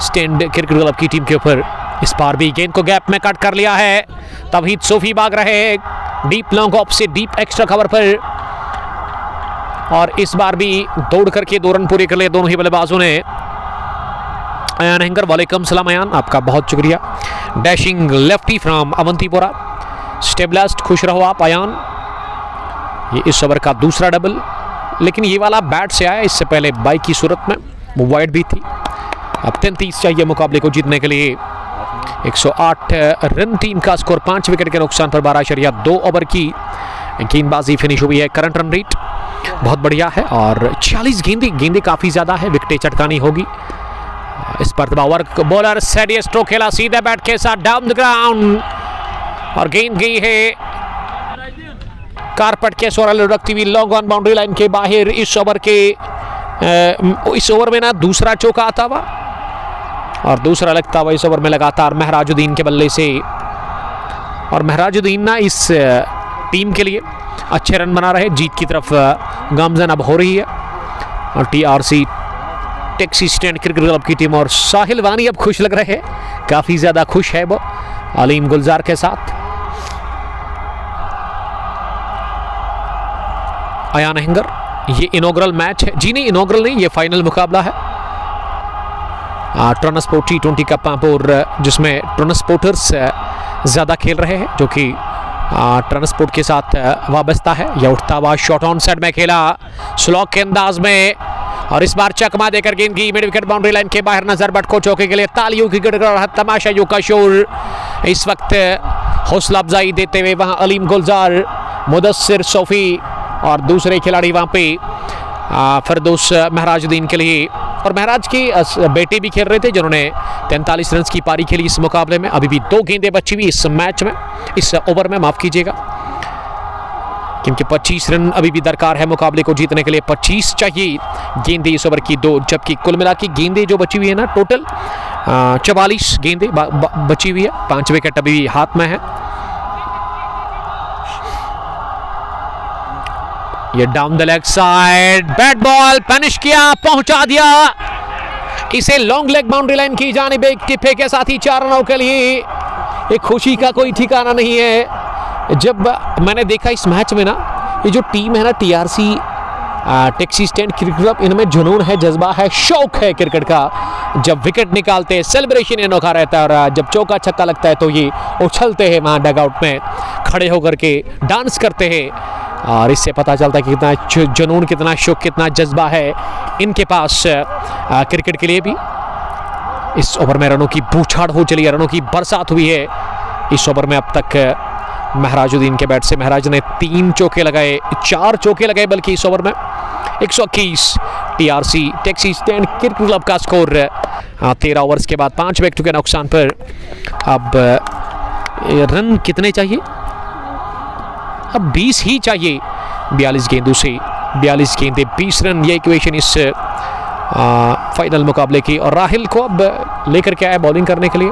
stand cricket club की टीम के ऊपर। इस बार भी गेंद को गैप में कट कर लिया है। तवहीद सोफी भाग रहे डीप लॉन्ग ऑफ से डीप एक्स्ट्रा कवर पर, और इस बार भी दौड़ करके 2 रन पूरे कर लिए दोनों ही बल्लेबाजों ने। अयान हैंगर, वालेकुम सलाम अयान, आपका बहुत शुक्रिया। डैशिंग लेफ्टी फ्रॉम अवंतीपोरा, स्टेबलास्ट, खुश रहो आप अयान। ये इस ओवर का दूसरा डबल, लेकिन ये वाला बैट से आया, इससे पहले बाई की सूरत में वो वाइड भी थी। अब 33 चाहिए मुकाबले को जीतने के लिए। 108 रन टीम का स्कोर, 5 विकेट के नुकसान पर 12.2 ओवर की गेंदबाजी फिनिश हुई है। करंट रन रेट बहुत बढ़िया है और 40 गेंदे काफ़ी ज़्यादा है, विकेटें चटकानी होगी। इस पर दबाव, बॉलर सैडी स्ट्रोक खेला सीधे बैट के साथ डाउन द ग्राउंड, और गेंद गई है कारपेट के सोरल रखती हुई लॉन्ग ऑन बाउंड्री लाइन के बाहर। इस ओवर में ना दूसरा चौका आता हुआ और दूसरा लगता हुआ इस ओवर में लगातार महराजुद्दीन के बल्ले से, और महराजुद्दीन ना इस टीम के लिए अच्छे रन बना रहे। जीत की तरफ गामजन अब हो रही है, और TRC taxi stand cricket club की टीम और साहिल वानी अब खुश लग रहे हैं, काफ़ी ज़्यादा खुश है वो अलीम गुलजार के साथ। अयान हैंगर, ये इनॉग्रल मैच है जी? नहीं, इनॉग्रल नहीं, ये फाइनल मुकाबला है ट्रांसपोर्ट T20 का पांपोर, जिसमें ट्रांसपोर्टर्स ज़्यादा खेल रहे हैं, जो कि ट्रांसपोर्ट के साथ वाबस्ता है। यह उठता हुआ शॉट ऑन साइड में खेला स्लॉक के अंदाज में, और इस बार चकमा देकर गेंद की मिड विकेट बाउंड्री लाइन के बाहर। नजर भटको चौके के लिए तालियों की गड़गड़ाहट, तमाशाइयों का शोर। इस वक्त हौसला अफजाई देते हुए वहां अलीम गुलजार, मुदस्सिर सोफी और दूसरे खिलाड़ी वहां पे फरदौस महराजुद्दीन के लिए, और महराज के बेटे भी खेल रहे थे जिन्होंने 43 रन की पारी खेली इस मुकाबले में। अभी भी 2 गेंदें बची हुई इस मैच में, इस ओवर में, माफ कीजिएगा, क्योंकि 25 रन अभी भी दरकार है मुकाबले को जीतने के लिए। 25 चाहिए गेंदें इस ओवर की 2, जबकि कुल मिला की गेंदें जो बची हुई है ना, टोटल 44 गेंदें बची हुई है। 5 विकेट अभी भी हाथ में है। ये down the leg side, bat ball punish किया, पहुंचा दिया इसे लॉन्ग लेग बाउंड्री लाइन की जानिब एक टिप्पे के साथ ही 4 रनों के लिए। एक खुशी का कोई ठिकाना नहीं है। जब मैंने देखा इस मैच में ना, ये जो टीम है ना TRC taxi stand cricket club, इनमें जुनून है, जज्बा है, शौक है क्रिकेट का। जब विकेट निकालते हैं सेलिब्रेशन अनोखा रहता है, और जब चौका छक्का लगता है तो ये उछलते हैं वहाँ डगआउट में, खड़े होकर के डांस करते हैं, और इससे पता चलता है कि कितना जुनून, कितना शौक, कितना जज्बा है इनके पास क्रिकेट के लिए भी। इस ओवर में रनों की बूछाड़ हो चली है, रनों की बरसात हुई है इस ओवर में। अब तक महराजुद्दीन के बैट से महराज ने 3 चौके लगाए, 4 चौके लगाए बल्कि इस ओवर में। 121 TRC taxi stand cricket club का स्कोर 13 ओवर्स के बाद 5 विकेट के नुकसान पर। अब रन कितने चाहिए? अब 20 ही चाहिए 42 गेंदों से। 42 गेंदे 20 रन, ये इक्वेशन इस फाइनल मुकाबले की। और राहिल को अब लेकर के आया बॉलिंग करने के लिए,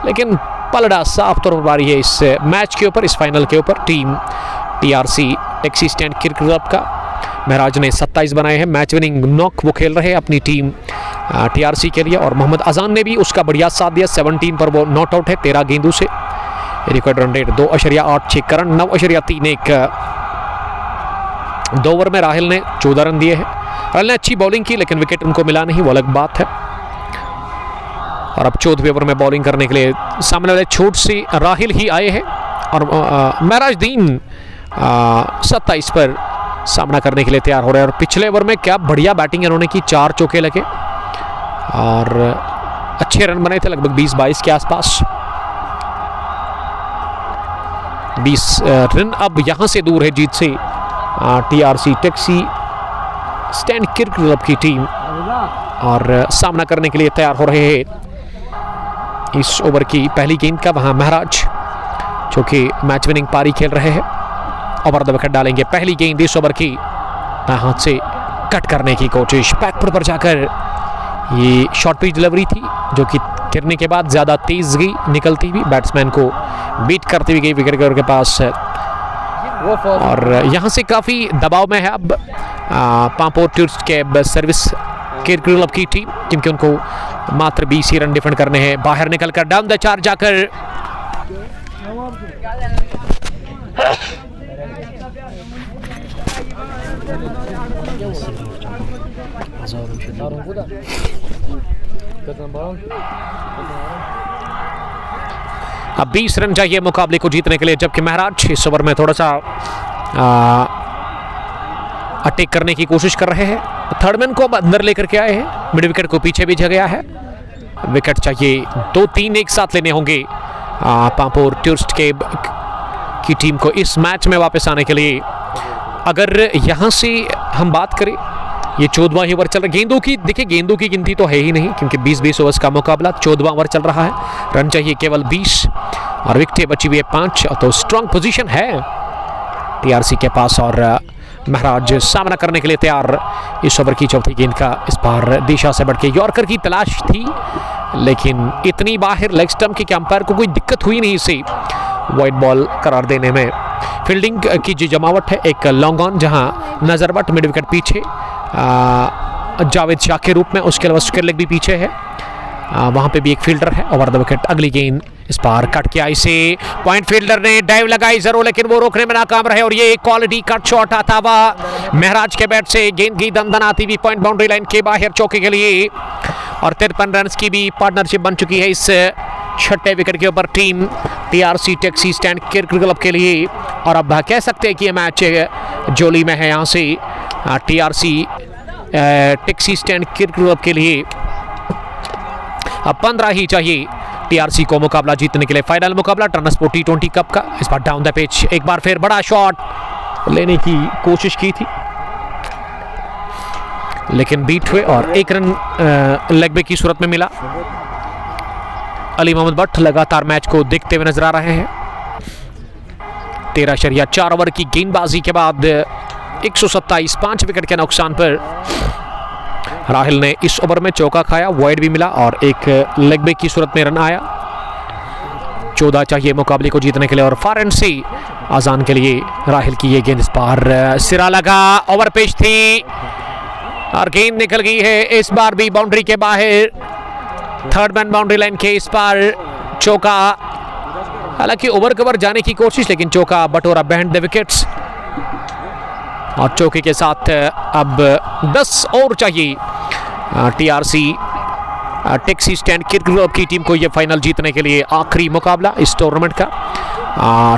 लेकिन पलड़ा साफ तौर पर बारी है इस मैच के ऊपर, इस फाइनल के ऊपर। Team TRC taxi stand cricket club का महराज ने 27 बनाए हैं। मैच विनिंग नॉक वो खेल रहे हैं अपनी टीम टीआरसी के लिए, और मोहम्मद अजान ने भी उसका बढ़िया साथ दिया। 17 पर वो नॉट आउट है 13 गेंदों से। रिकॉर्ड रन रेट 2.86 करण 9.31। 2 ओवर में राहिल ने 14 रन दिए हैं। राहिल ने अच्छी बॉलिंग की, लेकिन विकेट उनको मिला नहीं, वो अलग बात है। और अब 14वें ओवर में बॉलिंग करने के लिए सामने वाले छोट से राहिल ही आए हैं, और महराजुद्दीन 27 पर सामना करने के लिए तैयार हो रहे हैं। और पिछले ओवर में क्या बढ़िया बैटिंग इन्होंने की, 4 चौके लगे और अच्छे रन बने थे, लगभग 20-22 के आसपास। 20 रन अब यहां से दूर है जीत से TRC taxi stand cricket club की टीम, और सामना करने के लिए तैयार हो रहे हैं इस ओवर की पहली गेंद का। वहां महराज जो कि मैच विनिंग पारी खेल रहे हैं। ओवर द विकेट डालेंगे। पहली गेंद इस ओवर की हाथ से कट करने की कोशिश, बैकफुट पर जाकर ये शॉर्ट पिच डिलीवरी थी जो कि गिरने के बाद ज़्यादा तेज गई, निकलती हुई बैट्समैन को बीट करती हुई गई विकेट कीपर के पास। और यहाँ से काफ़ी दबाव में है अब पांपोर टूरिस्ट के सर्विस क्रिकेट क्लब की टीम, क्योंकि उनको मात्र 20 ही रन डिफेंड करने हैं। बाहर निकलकर डाउन द चार जाकर अब 20 रन चाहिए मुकाबले को जीतने के लिए, जबकि महराज इस ओवर में थोड़ा सा अटैक करने की कोशिश कर रहे हैं। थर्डमैन को अब अंदर लेकर के आए हैं, मिड विकेट को पीछे भेजा गया है। विकेट चाहिए 2-3 एक साथ लेने होंगे पांपोर टूरिस्ट की टीम को इस मैच में वापस आने के लिए। अगर यहाँ से हम बात करें, ये 14वां ही ओवर चल रहा है। गेंदों की देखिए, गेंदों की गिनती तो है ही नहीं, क्योंकि 20-20 ओवर्स का मुकाबला, 14वां ओवर चल रहा है। रन चाहिए केवल 20 और विकेटें बची हुई है 5। तो स्ट्रांग पोजीशन है टीआरसी के पास और महराज सामना करने के लिए तैयार। इस ओवर की चौथी गेंद का इस बार दिशा से बढ़ के यॉर्कर की तलाश थी, लेकिन इतनी बाहर लेग स्टंप की अंपायर को कोई दिक्कत हुई नहीं इसे वाइड बॉल करार देने में। फील्डिंग की जो जमावट है, एक लॉन्ग ऑन जहां नजर बट मिड विकेट पीछे जावेद शाह के रूप में, उसके अलावा स्क्वायर लेग भी पीछे है, वहां पे भी एक फील्डर है। ओवर द विकेट अगली गेंद इस बार कट के आई से पॉइंट फील्डर ने डाइव लगाई जरूर, लेकिन वो रोकने में नाकाम रहे और ये क्वालिटी कट शॉट आता हुआ महराज के बैट से गेंद की दंदनाती हुई पॉइंट बाउंड्री लाइन के बाहर चौके के लिए। और 53 रन की भी पार्टनरशिप बन चुकी है इस छठे विकेट के ऊपर team TRC taxi stand cricket club के लिए। और अब कह सकते हैं कि यह मैच जोली में है यहाँ से TRC taxi stand cricket club के लिए। अब 15 ही चाहिए टीआरसी को मुकाबला जीतने के लिए। फाइनल मुकाबला ट्रांसपोर्ट T20 कप का। इस बार डाउन द पिच एक बार फिर बड़ा शॉट लेने की कोशिश की थी, लेकिन बीट हुए और एक रन लेग ब्रेक की सूरत में मिला। अली मोहम्मद भट्ट लगातार मैच को देखते हुए नजर आ रहे हैं। 13.4 ओवर की गेंदबाजी के बाद 127 5 विकेट के नुकसान पर राहिल ने इस ओवर में चौका खाया, वाइड भी मिला और एक लेग ब्रेक की सूरत में रन आया। 14 चाहिए मुकाबले को जीतने के लिए और फार एंड से आजान के लिए राहिल की ये गेंद इस बार सिरा लगा। ओवर पिच थी और गेंद निकल गई है इस बार भी बाउंड्री के बाहर, थर्ड मैन बाउंड्री लाइन के इस बार चौका। हालांकि ओवर कवर जाने की कोशिश, लेकिन चौका बटोरा बिहाइंड द विकेट्स और चौके के साथ अब 10 और चाहिए TRC taxi stand cricket club की टीम को यह फाइनल जीतने के लिए। आखिरी मुकाबला इस टूर्नामेंट का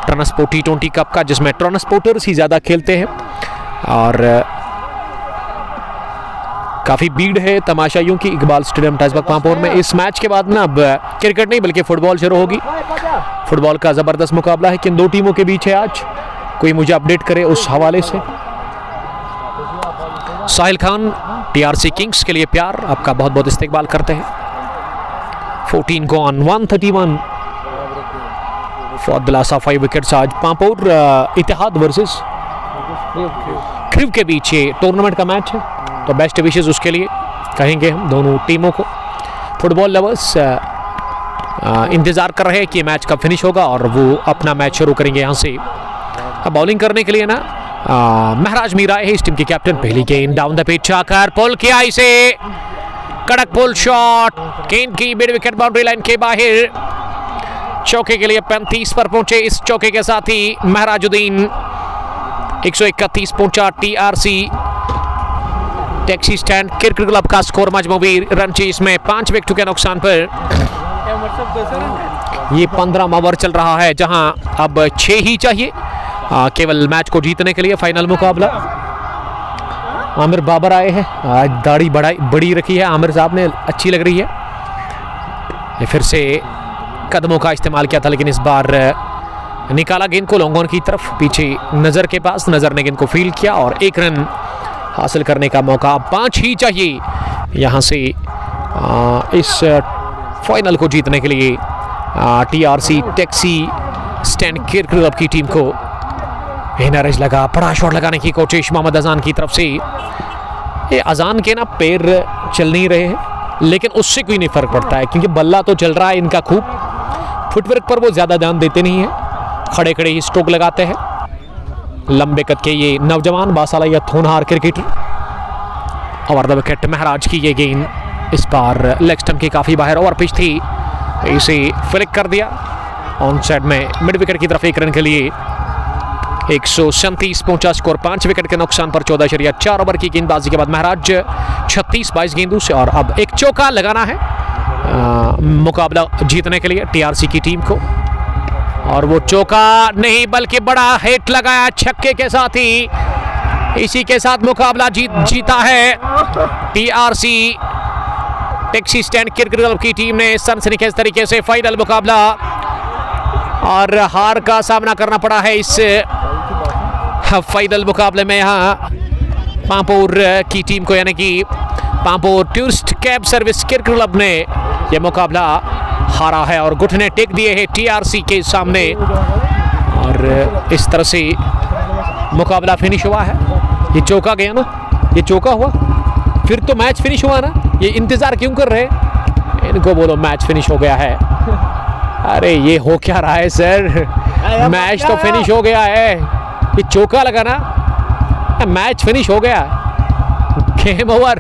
ट्रांसपोर्ट T20 कप का, जिसमें ट्रांसपोर्टर्स ही ज़्यादा खेलते हैं और काफ़ी भीड़ है तमाशाइयों की इकबाल स्टेडियम टाइसबर्ग पांपोर में। इस मैच के बाद ना अब क्रिकेट नहीं बल्कि फुटबॉल शुरू होगी। फुटबॉल का ज़बरदस्त मुकाबला है, किन दो टीमों के बीच है आज, कोई मुझे अपडेट करे उस हवाले से। साहिल खान टीआरसी किंग्स के लिए प्यार, आपका बहुत बहुत इस्तेकबाल करते हैं। 14 gone 131 for the last 5 wickets. आज पांपोर इतिहाद वर्सेस क्रिव के बीच ये टूर्नामेंट का मैच है, तो बेस्ट विशेस उसके लिए कहेंगे हम दोनों टीमों को। फुटबॉल लवर्स इंतज़ार कर रहे हैं कि मैच कब फिनिश होगा और वो अपना मैच शुरू करेंगे यहाँ से। अब बॉलिंग करने के लिए ना महराज मीरा है इस टीम के कैप्टन। पहली गेंद डाउन द पिच आकर पुल किया इसे, कड़क पुल शॉट, गेंद की मिड विकेट बाउंड्री लाइन के बाहर, चौके के लिए 35 पर पहुंचे। इस चौके के साथ ही महराजुद्दीन 131 पहुंचा। TRC taxi stand cricket club का स्कोर मजमूई रन चेस में 5 विकेट के नुकसान पर ये 15वां ओवर चल रहा है, जहां अब 6 ही चाहिए केवल मैच को जीतने के लिए। फाइनल मुकाबला। आमिर बाबर आए हैं, आज दाढ़ी बड़ी रखी है आमिर साहब ने, अच्छी लग रही है। ये फिर से कदमों का इस्तेमाल किया था, लेकिन इस बार निकाला गेंद को लॉन्ग ऑन की तरफ, पीछे नजर के पास, नजर ने गेंद को फील्ड किया और 1 रन हासिल करने का मौका। 5 ही चाहिए यहाँ से इस फाइनल को जीतने के लिए TRC taxi stand cricket club की टीम को इनर एज लगा, बड़ा शॉट लगाने की कोशिश मोहम्मद अजान की तरफ से। ये अजान के ना पैर चल नहीं रहे हैं, लेकिन उससे कोई नहीं फर्क पड़ता है क्योंकि बल्ला तो चल रहा है इनका खूब। फुटवर्क पर वो ज़्यादा ध्यान देते नहीं हैं, खड़े खड़े ही स्ट्रोक लगाते हैं। लंबे कद के ये नौजवान बासाला या थोनहार क्रिकेटर। ओवर द विकेट महराज की ये गेंद इस बार लेग स्टंप के काफ़ी बाहर, ओवर पिच थी, इसे फ्लिक कर दिया ऑन साइड में मिड विकेट की तरफ। 1 रन के लिए 137 पहुंचा स्कोर। 5 विकेट के नुकसान पर 14.4 ओवर की गेंदबाजी के बाद महराज 36-22 गेंदों से और अब एक चौका लगाना है मुकाबला जीतने के लिए टीआरसी की टीम को। और वो चौका नहीं बल्कि बड़ा हिट लगाया छक्के के साथ ही। इसी के साथ मुकाबला जीता है TRC taxi stand cricket club की टीम ने सनसनीखेज तरीके से फाइनल मुकाबला, और हार का सामना करना पड़ा है इस फाइनल मुकाबले में। यहाँ पांपोर की टीम को, यानी कि Pampore tourist cab service cricket club ने यह मुकाबला हारा है और घुटने टेक दिए हैं टीआरसी के सामने। और इस तरह से मुकाबला फिनिश हुआ है। ये चौका गया ना, ये चौका हुआ फिर तो मैच फिनिश हुआ ना। ये इंतजार क्यों कर रहे हैं, इनको बोलो मैच फिनिश हो गया है। अरे ये हो क्या रहा है सर, मैच तो फिनिश हो गया है, ये चौका लगा ना, मैच फिनिश हो गया, गेम ओवर।